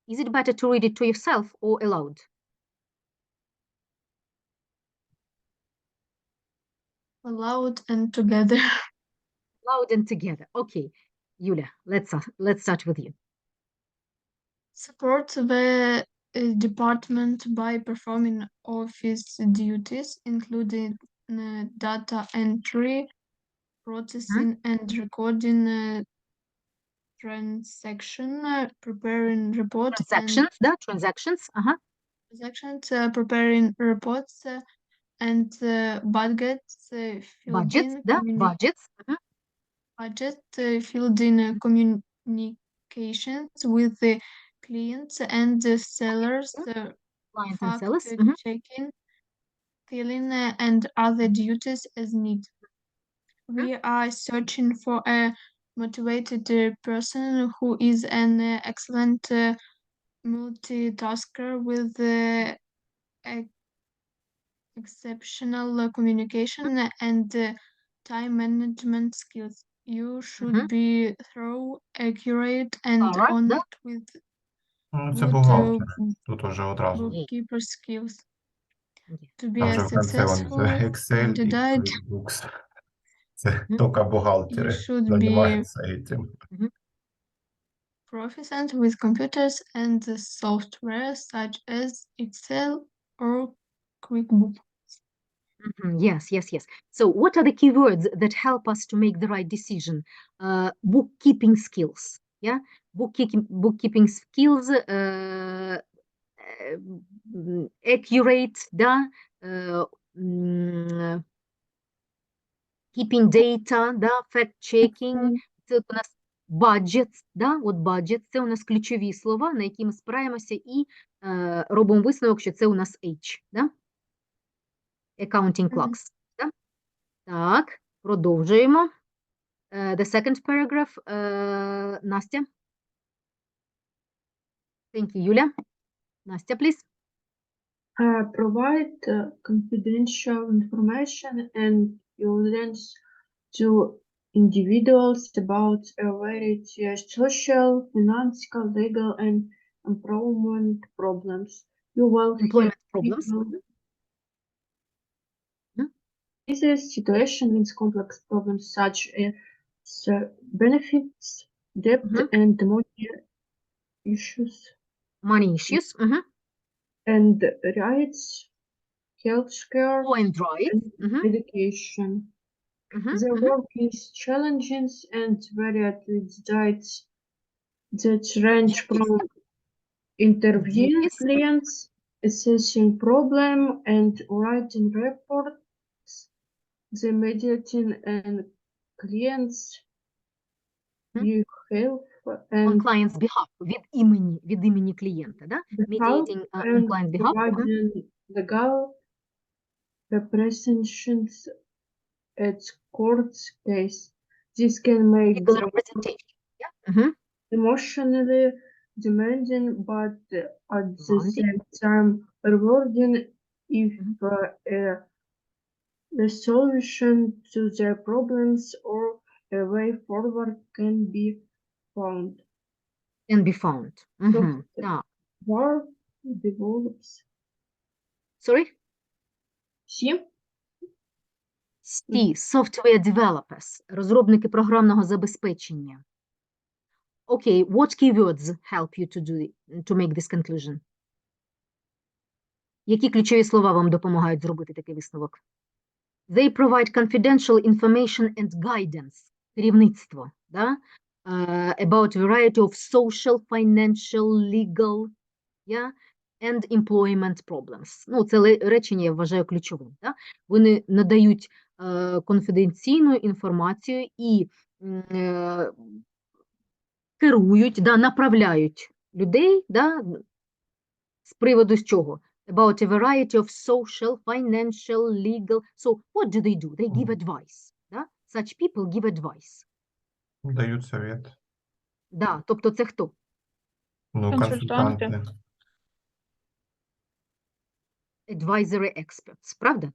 [SPEAKER 1] Is it better to read it to yourself or aloud?
[SPEAKER 5] Aloud and together.
[SPEAKER 1] Loud and together. Okay, Yulia, let's start with you.
[SPEAKER 5] Support the department by performing office duties, including data entry, processing and recording transaction, preparing reports.
[SPEAKER 1] Transactions, да, transactions.
[SPEAKER 5] Transactions, preparing reports and budgets,
[SPEAKER 1] Budgets, да, budgets.
[SPEAKER 5] Fielding communications with the clients and the sellers,
[SPEAKER 1] Clients and sellers.
[SPEAKER 5] checking, filling, and other duties as needed. We are searching for a motivated person who is an excellent multitasker with exceptional communication and time management skills. You should be thorough, accurate, and honest with
[SPEAKER 2] Ну, це бухгалтер. Тут уже одразу.
[SPEAKER 5] bookkeeper skills. To be
[SPEAKER 2] Там
[SPEAKER 5] a
[SPEAKER 2] же в конце вон
[SPEAKER 5] successful
[SPEAKER 2] Excel і
[SPEAKER 5] candidate,
[SPEAKER 2] QuickBooks. Це
[SPEAKER 1] Мгм.
[SPEAKER 2] тільки
[SPEAKER 5] you
[SPEAKER 2] бухгалтери
[SPEAKER 5] should be
[SPEAKER 2] займаються этим.
[SPEAKER 5] proficient with computers and the software such as Excel or QuickBooks.
[SPEAKER 1] Yes. So what are the keywords that help us to make the right decision? Bookkeeping skills. Yeah, bookkeeping skills, accurate, да, keeping data, да, fact-checking. Це у нас budget, да, от budget, це у нас ключові слова, на які ми спираємося і робимо висновок, що це у нас H, да? Accounting clerks. Да? Так, продовжуємо. The second paragraph, Настя. Thank you, Юля. Настя, please.
[SPEAKER 4] Provide confidential information and evidence to individuals about a variety of social, financial, legal, and employment problems. You will
[SPEAKER 1] Employment
[SPEAKER 4] hear
[SPEAKER 1] problems.
[SPEAKER 4] people
[SPEAKER 1] Mhm.
[SPEAKER 4] This situation means complex problems such as benefits, debt,
[SPEAKER 1] Mhm.
[SPEAKER 4] and money issues,
[SPEAKER 1] Money issues. Mhm.
[SPEAKER 4] and rights, healthcare,
[SPEAKER 1] Law and rights.
[SPEAKER 4] and
[SPEAKER 1] Mhm.
[SPEAKER 4] education.
[SPEAKER 1] Mhm.
[SPEAKER 4] The
[SPEAKER 1] Mhm.
[SPEAKER 4] work is challenging and varied with dates that range from interviewing
[SPEAKER 1] Yes.
[SPEAKER 4] clients, assessing problem, and writing reports, the mediating and clients behalf
[SPEAKER 1] On
[SPEAKER 4] and
[SPEAKER 1] client's behalf. Від імені клієнта, да? Mediating on
[SPEAKER 4] and
[SPEAKER 1] client's behalf. Mhm.
[SPEAKER 4] providing legal representations at court case. This can make
[SPEAKER 1] Legal
[SPEAKER 4] the work
[SPEAKER 1] representation. Yeah. Mhm.
[SPEAKER 4] emotionally demanding, but at the
[SPEAKER 1] Demanding.
[SPEAKER 4] same time rewarding if a solution to their problems or a way forward can be found.
[SPEAKER 1] Can be found. Mhm.
[SPEAKER 4] Software
[SPEAKER 1] Так.
[SPEAKER 4] develops.
[SPEAKER 1] Sorry?
[SPEAKER 4] Всі?
[SPEAKER 1] Software developers. Розробники програмного забезпечення. Okay, what keywords help you to make this conclusion? Які ключові слова вам допомагають зробити такий висновок? They provide confidential information and guidance. Керівництво, да? About variety of social, financial, legal, yeah? And employment problems. Ну, це речення я вважаю ключовим. Да? Вони надають конфіденційну інформацію і керують, да, направляють людей, да, з приводу з чого? About a variety of social, financial, legal. So what do? They give advice. Да? Such people give advice.
[SPEAKER 2] Дають совет.
[SPEAKER 1] Да, тобто це хто?
[SPEAKER 2] Ну,
[SPEAKER 3] Консультанти.
[SPEAKER 2] консультанти.
[SPEAKER 1] Advisory experts, правда?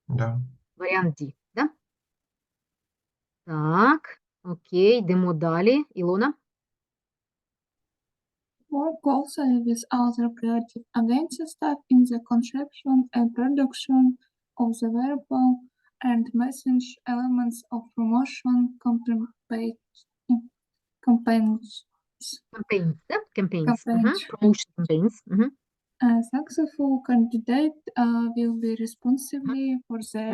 [SPEAKER 2] Да.
[SPEAKER 1] Варіант D, да? Так, окей, йдемо далі. Ілона?
[SPEAKER 6] Work closely with other creative agency staff in the conception and production of the verbal and message elements of promotion campaigns.
[SPEAKER 1] Campaigns, да? Campaigns.
[SPEAKER 6] Campaigns.
[SPEAKER 1] Promotion campaigns.
[SPEAKER 6] A successful candidate will be responsible for the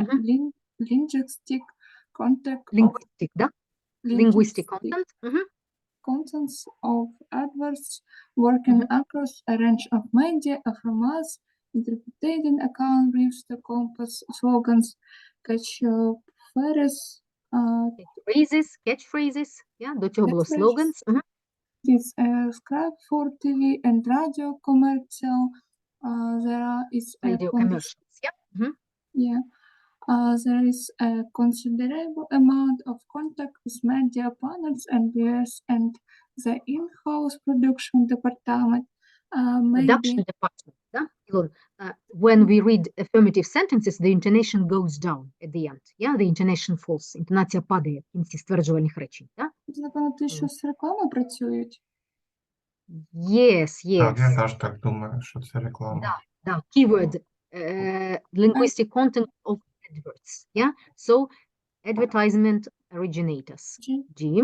[SPEAKER 6] linguistic content
[SPEAKER 1] Linguistic, да? Linguistic
[SPEAKER 6] linguistic
[SPEAKER 1] content.
[SPEAKER 6] contents of adverts working across a range of media, formats, interpreting account briefs, the compass, slogans,
[SPEAKER 1] Catchphrases, yeah? До цього було
[SPEAKER 6] Catchphrases.
[SPEAKER 1] slogans.
[SPEAKER 6] This scribe for TV and radio commercial. There is
[SPEAKER 1] Radio commercials, yeah?
[SPEAKER 6] there is a considerable amount of contact with media partners and viewers and the in-house production department.
[SPEAKER 1] Production department, да? Ілон, when we read affirmative sentences, the intonation goes down at the end. Yeah? The intonation falls. Інтонація падає в кінці стверджувальних речень. Да?
[SPEAKER 6] Це, напевно, ті, що з реклами працюють.
[SPEAKER 1] Yes.
[SPEAKER 2] Так, я теж так думаю, що це реклама.
[SPEAKER 1] Да. Keyword linguistic content of adverts. Yeah, so advertisement originators.
[SPEAKER 6] G.
[SPEAKER 1] G.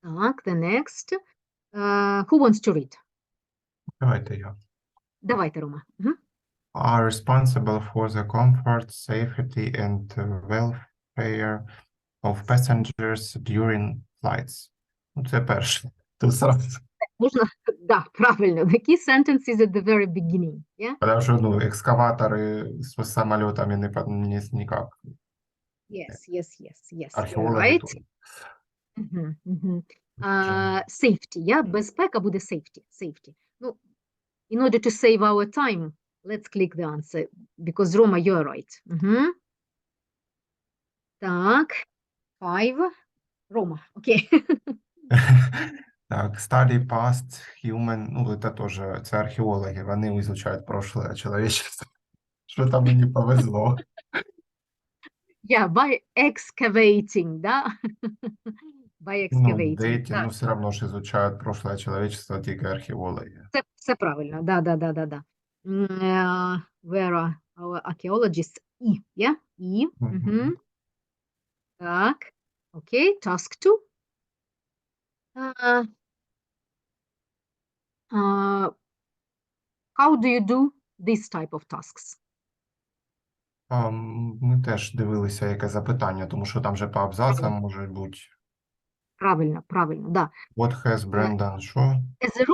[SPEAKER 1] Так, the next. Who wants to read?
[SPEAKER 2] Давайте я.
[SPEAKER 1] Давайте, Рома.
[SPEAKER 2] Are responsible for the comfort, safety and welfare of passengers during flights. Ну, це перше. Тут сразу.
[SPEAKER 1] Можна, да, правильно. The key sentence is at the very beginning. Yeah?
[SPEAKER 2] Потому що, ну, екскаватори з самольотами ніяк.
[SPEAKER 1] Yes, you're
[SPEAKER 2] Археологи
[SPEAKER 1] right.
[SPEAKER 2] тут.
[SPEAKER 1] Safety, yeah? Безпека буде safety. Ну, in order to save our time, let's click the answer, because Roma, you're right. Так, 5. Рома, окей.
[SPEAKER 2] Так, study past human, ну, це теж, це археологи, вони вивчають прошлое человечество. Що там мені повезло.
[SPEAKER 1] Yeah, by excavating, да? By
[SPEAKER 2] Ну,
[SPEAKER 1] excavating.
[SPEAKER 2] деякі,
[SPEAKER 1] Да,
[SPEAKER 2] ну, все одно ж изучають прошлое человечество, тільки археологи.
[SPEAKER 1] це правильно, да. Where are our archaeologists? E, yeah? E.
[SPEAKER 2] Мгм.
[SPEAKER 1] Так, окей, task 2. How do you do this type of tasks?
[SPEAKER 2] Ми теж дивилися, яке запитання, тому що там же по абзацам може бути.
[SPEAKER 1] Правильно, да.
[SPEAKER 2] What has Brendan що?
[SPEAKER 1] As a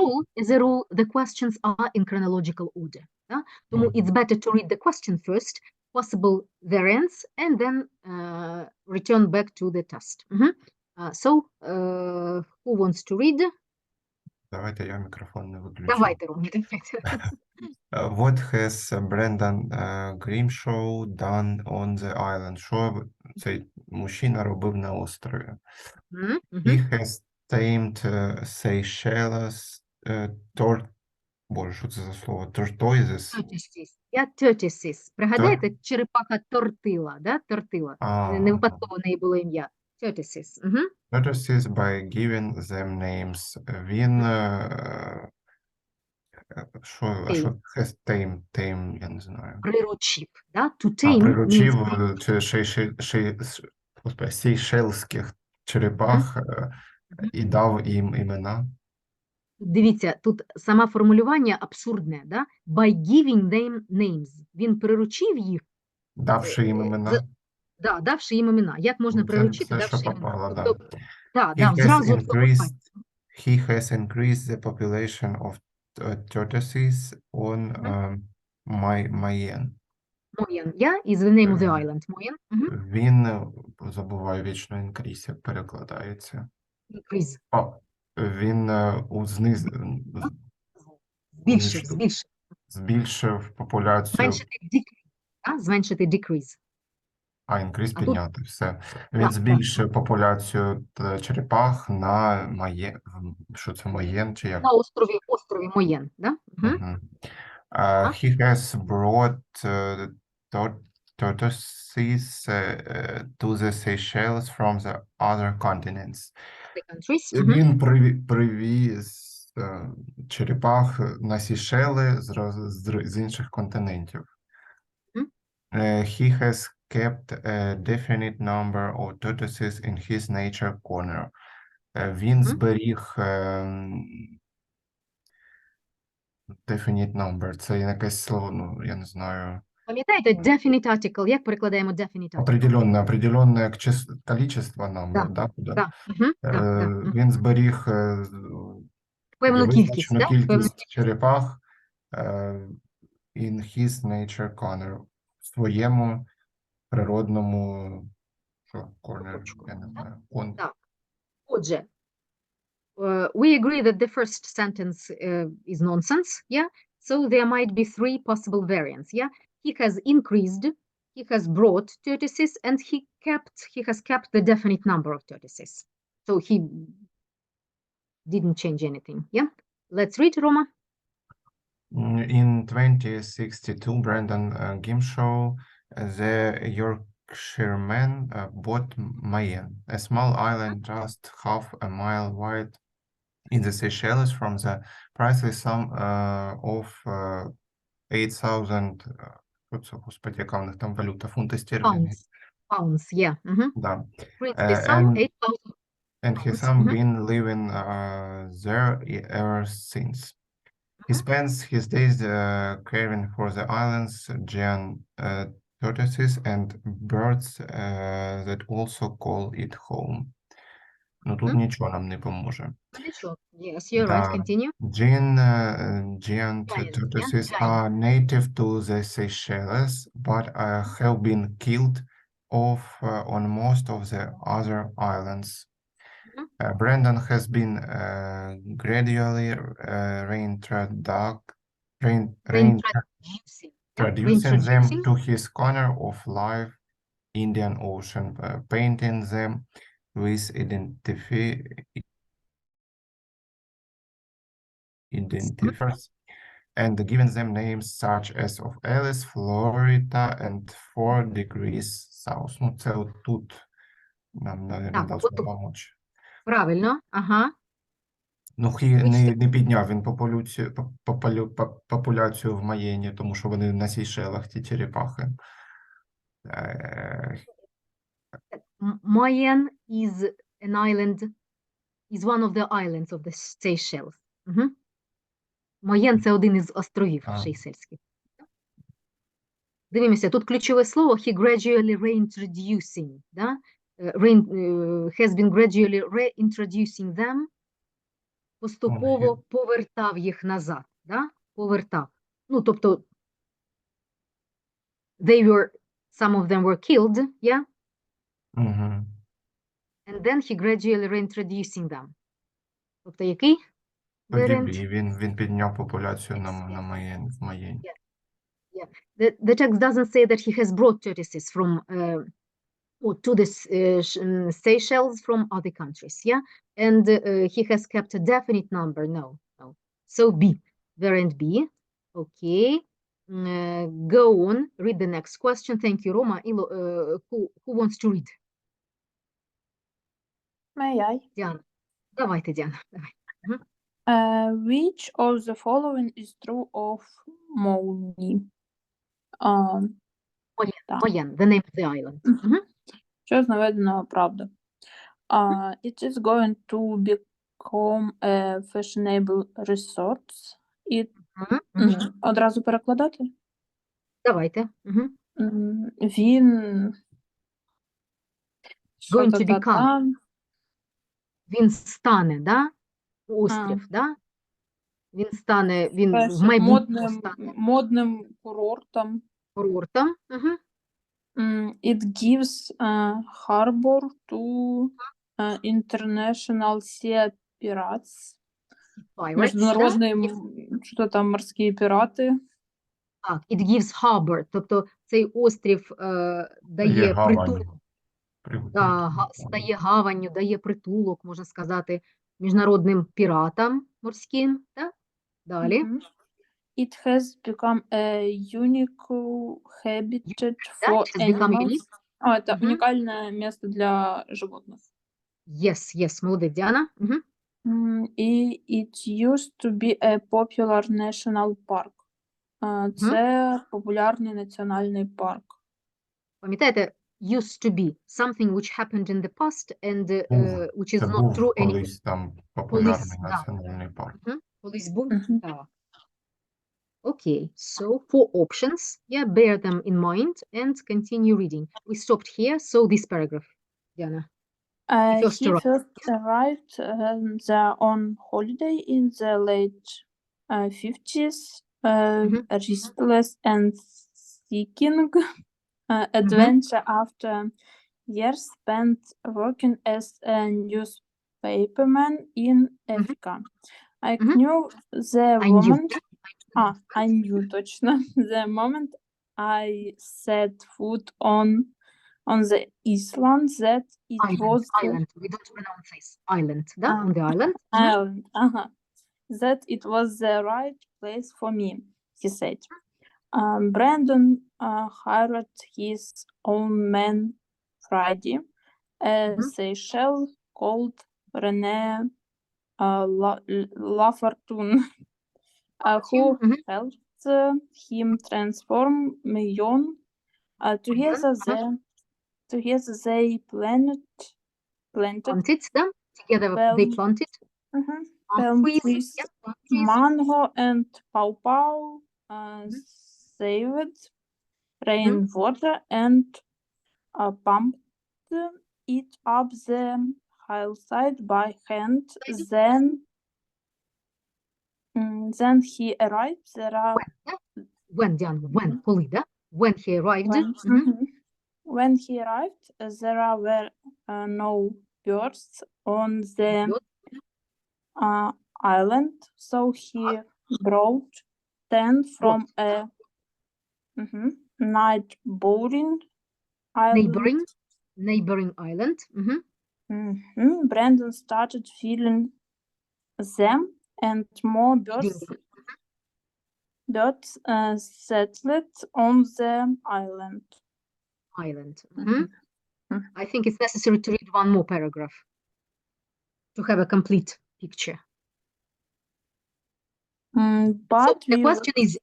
[SPEAKER 1] rule, the questions are in chronological order. Да? Тому
[SPEAKER 2] Мгм.
[SPEAKER 1] it's better to read the question first, possible variants, and then return back to the test. So, who wants to read?
[SPEAKER 2] Давайте я мікрофон не виключу.
[SPEAKER 1] Давайте, Рома.
[SPEAKER 2] What has Brendan Grimshaw done on the island? Що цей мужчина робив на острові? He has tamed Seychelles Боже, що це за слово? Tortoises?
[SPEAKER 1] Tortoises. Пригадайте, черепаха тортила, да? Тортила. Не випадково в неї було ім'я. Tortoises.
[SPEAKER 2] Tortoises by giving them names. Він що has tame, я не знаю.
[SPEAKER 1] Приручив, да? To tame
[SPEAKER 2] Приручив
[SPEAKER 1] means
[SPEAKER 2] сейшельських черепах і дав їм імена.
[SPEAKER 1] Дивіться, тут саме формулювання абсурдне, да? By giving them names. Він приручив їх,
[SPEAKER 2] Давши їм імена.
[SPEAKER 1] да, давши їм імена. Як можна приручити,
[SPEAKER 2] Це
[SPEAKER 1] давши
[SPEAKER 2] що
[SPEAKER 1] їм
[SPEAKER 2] попало,
[SPEAKER 1] імена?
[SPEAKER 2] да.
[SPEAKER 1] Да, зразу
[SPEAKER 2] He has increased the population of tortoises on Mayen.
[SPEAKER 1] Моєн, yeah, is the name of the island. Моєн.
[SPEAKER 2] Він, забуваю, вічно increase, як перекладається.
[SPEAKER 1] Increase.
[SPEAKER 2] Він збільшив популяцію.
[SPEAKER 1] Зменшити decrease.
[SPEAKER 2] Increase
[SPEAKER 1] А тут-
[SPEAKER 2] підняти, все. Він збільшив популяцію черепах на Маєн. Що це, Маєн чи як?
[SPEAKER 1] На острові Моєн, да?
[SPEAKER 2] He has brought tortoises to the Seychelles from the other continents.
[SPEAKER 1] The countries.
[SPEAKER 2] Він привіз черепах на Сейшели з інших континентів. He has kept a definite number of tortoises in his nature corner. Він зберіг definite number. Це якесь слово, ну, я не знаю.
[SPEAKER 1] Пам'ятаєте, definite article, як перекладаємо definite article?
[SPEAKER 2] Определенне количество number, да?
[SPEAKER 1] Да.
[SPEAKER 2] Він зберіг
[SPEAKER 1] Певну кількість,
[SPEAKER 2] визначену
[SPEAKER 1] да?
[SPEAKER 2] кількість черепах in his nature corner, в своєму природному corner, я не знаю.
[SPEAKER 1] Так. Отже, we agree that the first sentence is nonsense, yeah? So there might be 3 possible variants, yeah? He has increased, he has brought tortoises, and he has kept the definite number of tortoises. So he didn't change anything, yeah? Let's read, Roma.
[SPEAKER 2] In 2062, Brendan Grimshaw, the Yorkshireman, bought Mayen, a small island just half a mile wide in the Seychelles from the princely sum of 8,000, що це, господи, яка в них там валюта, фунти стерлінги.
[SPEAKER 1] Pounds, yeah.
[SPEAKER 2] Да.
[SPEAKER 1] Princely sum,
[SPEAKER 2] And
[SPEAKER 1] 8,000
[SPEAKER 2] and his
[SPEAKER 1] pounds.
[SPEAKER 2] son been living there ever since. He spends his days caring for the island's tortoises and birds that also call it home. Ну, тут нічого нам не поможе.
[SPEAKER 1] Yes, you're right.
[SPEAKER 2] The
[SPEAKER 1] Continue.
[SPEAKER 2] giant
[SPEAKER 1] Giants, yeah,
[SPEAKER 2] tortoises
[SPEAKER 1] giant.
[SPEAKER 2] are native to the Seychelles, but have been killed off on most of the other islands. Brandon has been gradually reintroducing them to his corner of life, Indian Ocean, painting them with identifiers and giving them names such as of Alice, Florida, and 4 degrees south. Ну, це от тут нам, наверное,
[SPEAKER 1] Так,
[SPEAKER 2] должно
[SPEAKER 1] отут.
[SPEAKER 2] помочь.
[SPEAKER 1] Правильно, ага.
[SPEAKER 2] Ну, не підняв він популяцію в Маєні, тому що вони на Сейшелах, ті черепахи.
[SPEAKER 1] Mayen is an island, is one of the islands of the Seychelles. Маєн – це один із островів Сейшельських. Дивимося, тут ключове слово he gradually reintroducing, да? Has been gradually reintroducing them, поступово повертав їх назад, да? Повертав. Ну, тобто, some of them were killed, yeah? And then he gradually reintroducing them. Тобто, який?
[SPEAKER 2] Тоді він підняв популяцію в Маєні.
[SPEAKER 1] The text doesn't say that he has brought tortoises from to the Seychelles from other countries, yeah, and he has kept a definite number. No. So B, variant B. Okay, go on. Read the next question. Thank you, Roma. Who wants to read?
[SPEAKER 3] May I?
[SPEAKER 1] Diana. Давайте, Diana. Давай.
[SPEAKER 3] Which of the following is true of Maui?
[SPEAKER 1] Mayen, the name of the island.
[SPEAKER 3] Що з наведеного правда? It is going to become a fashionable resort. Одразу перекладати?
[SPEAKER 1] Давайте.
[SPEAKER 3] Він...
[SPEAKER 1] Going to become. Він стане, да? Острів, да? Він стане, він в майбутньому стане.
[SPEAKER 3] Модним курортом.
[SPEAKER 1] Курортом.
[SPEAKER 3] It gives harbor to international sea pirates. Міжнародні, що там, морські пірати.
[SPEAKER 1] Так, it gives harbor, тобто цей острів дає притулок. Стає гаванню, дає притулок, можна сказати, міжнародним піратам морським. Так? Далі.
[SPEAKER 3] It has become a unique habitat for animals. Це унікальне місце для животних.
[SPEAKER 1] Yes, молодець, Діана.
[SPEAKER 3] І it used to be a popular national park. Це популярний національний парк.
[SPEAKER 1] Пам'ятаєте, used to be something which happened in the past and which is not true anymore.
[SPEAKER 2] Колись там популярний національний парк.
[SPEAKER 1] Колись був, так. Okay, so 4 options. Yeah, bear them in mind and continue reading. We stopped here, so this paragraph, Diana.
[SPEAKER 3] He first arrived there on holiday in the late 50s, restless and seeking adventure after years spent working as a newspaperman in Africa. I knew the moment. I knew точно. The moment I set foot on the island that it was
[SPEAKER 1] island. We don't pronounce this. Island, да? On the island.
[SPEAKER 3] Island. That it was the right place for me, he said. Brandon hired his own man Friday, a Seychelles called René Lafortune, who helped him transform Million. Together they planted
[SPEAKER 1] Planted them. Together they
[SPEAKER 3] Palm-
[SPEAKER 1] planted
[SPEAKER 3] palm
[SPEAKER 1] trees.
[SPEAKER 3] trees,
[SPEAKER 1] Yeah, palm trees.
[SPEAKER 3] mango and pawpaw, saved rainwater and pumped it up the hillside by hand. Then he arrived. There are
[SPEAKER 1] When, Diana, when, коли, да? When he arrived.
[SPEAKER 3] when he arrived, there were no birds on the island, so he brought 10 from a neighboring island.
[SPEAKER 1] Neighboring island.
[SPEAKER 3] Brandon started feeding them, and more birds settled on the island.
[SPEAKER 1] I think it's necessary to read one more paragraph to have a complete picture.
[SPEAKER 3] But
[SPEAKER 1] so the question is,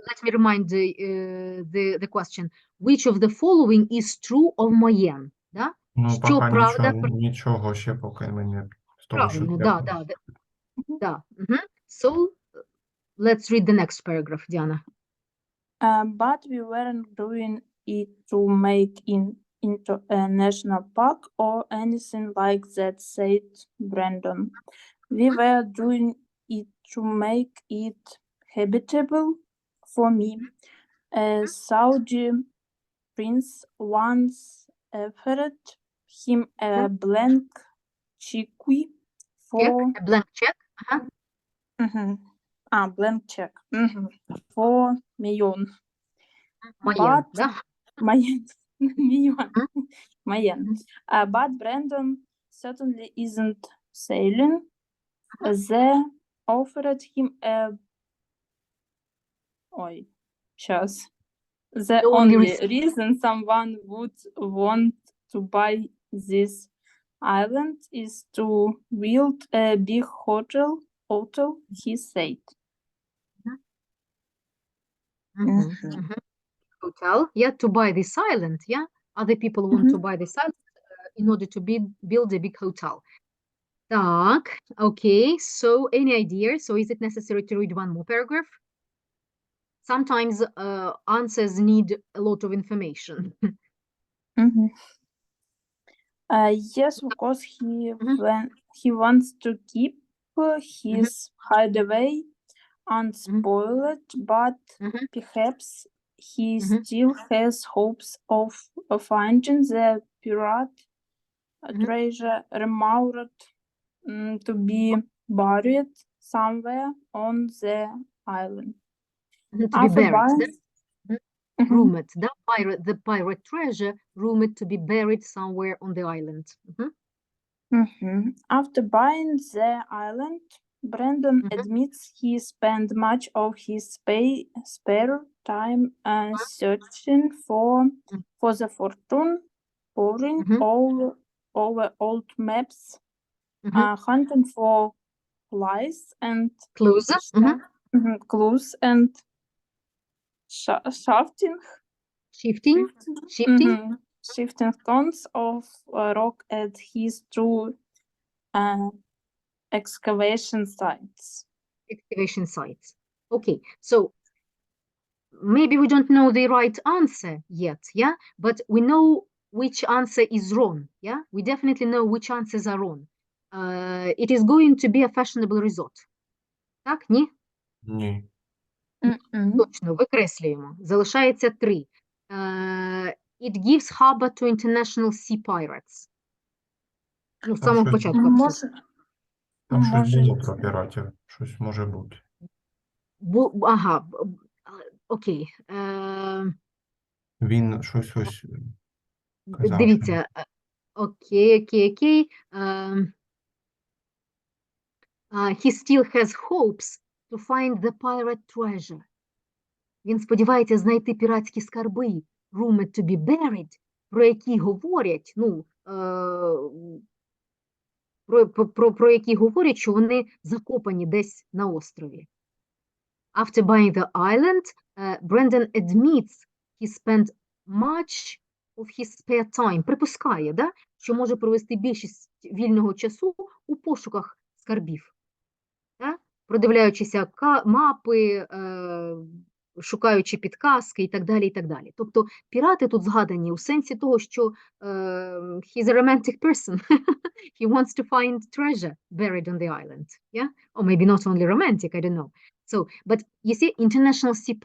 [SPEAKER 1] let me remind the question. Which of the following is true of Moyen? Да?
[SPEAKER 2] Ну,
[SPEAKER 1] Що
[SPEAKER 2] поки
[SPEAKER 1] правда?
[SPEAKER 2] нічого ще поки мені з того, що
[SPEAKER 1] Правильно, да. So, let's read the next paragraph, Diana.
[SPEAKER 3] But we weren't doing it to make into a national park or anything like that, said Brandon. We were doing it to make it habitable for me. A Saudi prince once offered him a blank check for
[SPEAKER 1] A blank check.
[SPEAKER 3] blank check for million.
[SPEAKER 1] Moyen, да?
[SPEAKER 3] But Brandon certainly isn't sailing. They offered him a The only reason someone would want to buy this island is to build a big hotel, he said.
[SPEAKER 1] Hotel, to buy this island, Other people want to buy this island in order to build a big hotel. Так, okay, so any idea? So is it necessary to read one more paragraph? Sometimes answers need a lot of information.
[SPEAKER 3] Yes, because he wants to keep his hideaway unspoiled, but perhaps he still has hopes of finding the pirate treasure rumored to be buried somewhere on the island.
[SPEAKER 1] To be buried. Rumored, the pirate treasure rumored to be buried somewhere on the island.
[SPEAKER 3] After buying the island, Brandon admits he spent much of his spare time searching for the fortune, poring over old maps, hunting for clues and shifting tons of rock at his two excavation sites.
[SPEAKER 1] Okay, so maybe we don't know the right answer yet, but we know which answer is wrong, we definitely know which answers are wrong. It is going to be a fashionable resort. Так, ні?
[SPEAKER 2] Ні.
[SPEAKER 1] Точно, викреслюємо. Залишається 3. It gives harbor to international sea pirates. В самому початку.
[SPEAKER 2] Там щось було про піратів. Щось може бути.
[SPEAKER 1] Окей.
[SPEAKER 2] Він щось казав.
[SPEAKER 1] Дивіться. Окей. He still has hopes to find the pirate treasure. Він сподівається знайти піратські скарби, rumored to be buried, про які говорять, про які говорять, що вони закопані десь на острові. After buying the island, Brendan admits he spent much of his spare time. Припускає, да, що може провести більшість вільного часу у пошуках скарбів. Да? Продивляючися мапи, шукаючи підказки і так далі, і так далі. Тобто пірати тут згадані у сенсі того, що he's a romantic person. He wants to find treasure buried on the island. Yeah? Or maybe not only romantic, I don't know. So, but you see, international sea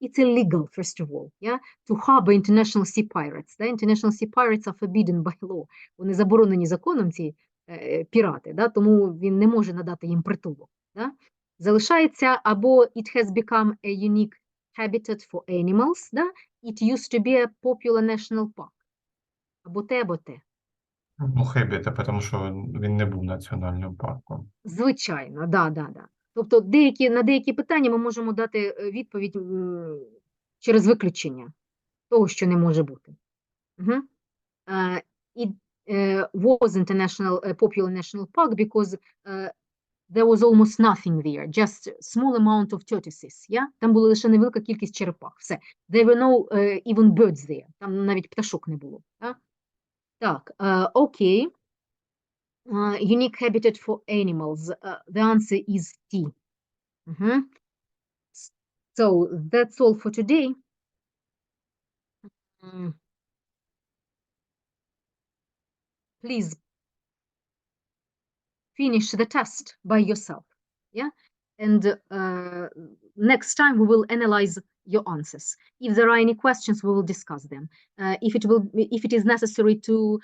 [SPEAKER 1] it's illegal, first of all, yeah, to harbor international sea pirates. Да? International sea pirates are forbidden by law. Вони заборонені законом, ці пірати, да? Тому він не може надати їм притулок. Да? Залишається або it has become a unique habitat for animals, да? It used to be a popular national park. Або те, або те.
[SPEAKER 2] Ну, хебіта, тому що він не був національним парком.
[SPEAKER 1] Звичайно, да. Тобто на деякі питання ми можемо дати відповідь через виключення того, що не може бути. It wasn't a popular national park because there was almost nothing there, just small amount of tortoises, yeah? Там була лише невелика кількість черепах, все. There were no even birds there, там навіть пташок не було. Так, окей. Unique habitat for animals. The answer is T. So that's all for today. Please finish the test by yourself. Yeah. And next time we will analyze your answers. If there are any questions, we will discuss them. If it is necessary to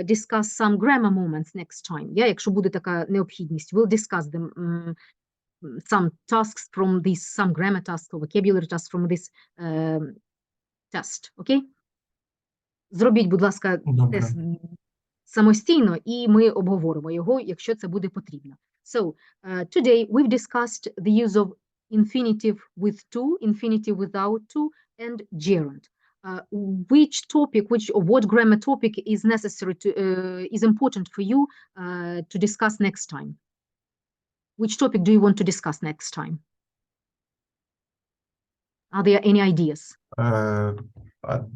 [SPEAKER 1] discuss some grammar moments next time, yeah, якщо буде така необхідність, we'll discuss them. Some tasks from this, some grammar tasks or vocabulary tasks from this test. Okay? Зробіть, будь ласка, тест самостійно, і ми обговоримо його, якщо це буде потрібно. So, today we've discussed the use of infinitive with to, infinitive without to, and gerund. What grammar topic is necessary to, is important for you to discuss next time? Which topic do you want to discuss next time? Are there any ideas?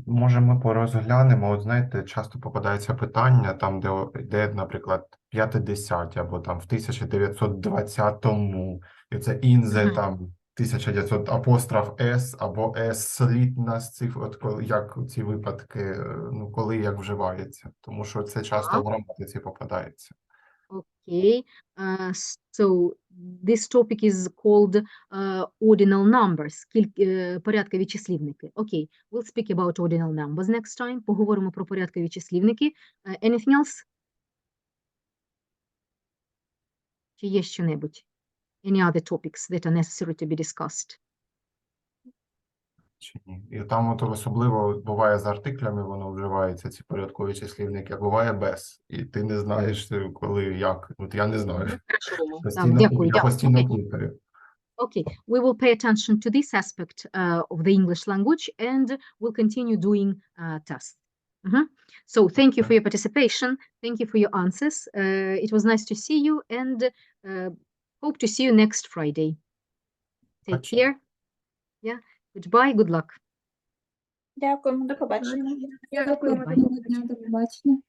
[SPEAKER 2] Може, ми порозглянемо, от знаєте, часто попадається питання, там, де, наприклад, 50 або там в 1920-му, і це інзе, там, 1900, апостроф S, або S слід на цих, от як ці випадки, ну, коли, як вживається, тому що це часто в граматиці попадається.
[SPEAKER 1] Okay, so this topic is called ordinal numbers, порядкові числівники. Okay, we'll speak about ordinal numbers next time. Поговоримо про порядкові числівники. Anything else? Чи є що-небудь? Any other topics that are necessary to be discussed?
[SPEAKER 2] Чи ні? І там от особливо буває з артиклями, воно вживається, ці порядкові числівники, а буває без. І ти не знаєш, коли, як. От я не знаю. Я постійно плутаю.
[SPEAKER 1] Okay, we will pay attention to this aspect of the English language and we'll continue doing tests. So thank you for your participation. Thank you for your answers. It was nice to see you and hope to see you next Friday. Take care. Yeah. Goodbye, good luck.
[SPEAKER 3] Дякуємо, до побачення.
[SPEAKER 6] Дякую, до побачення.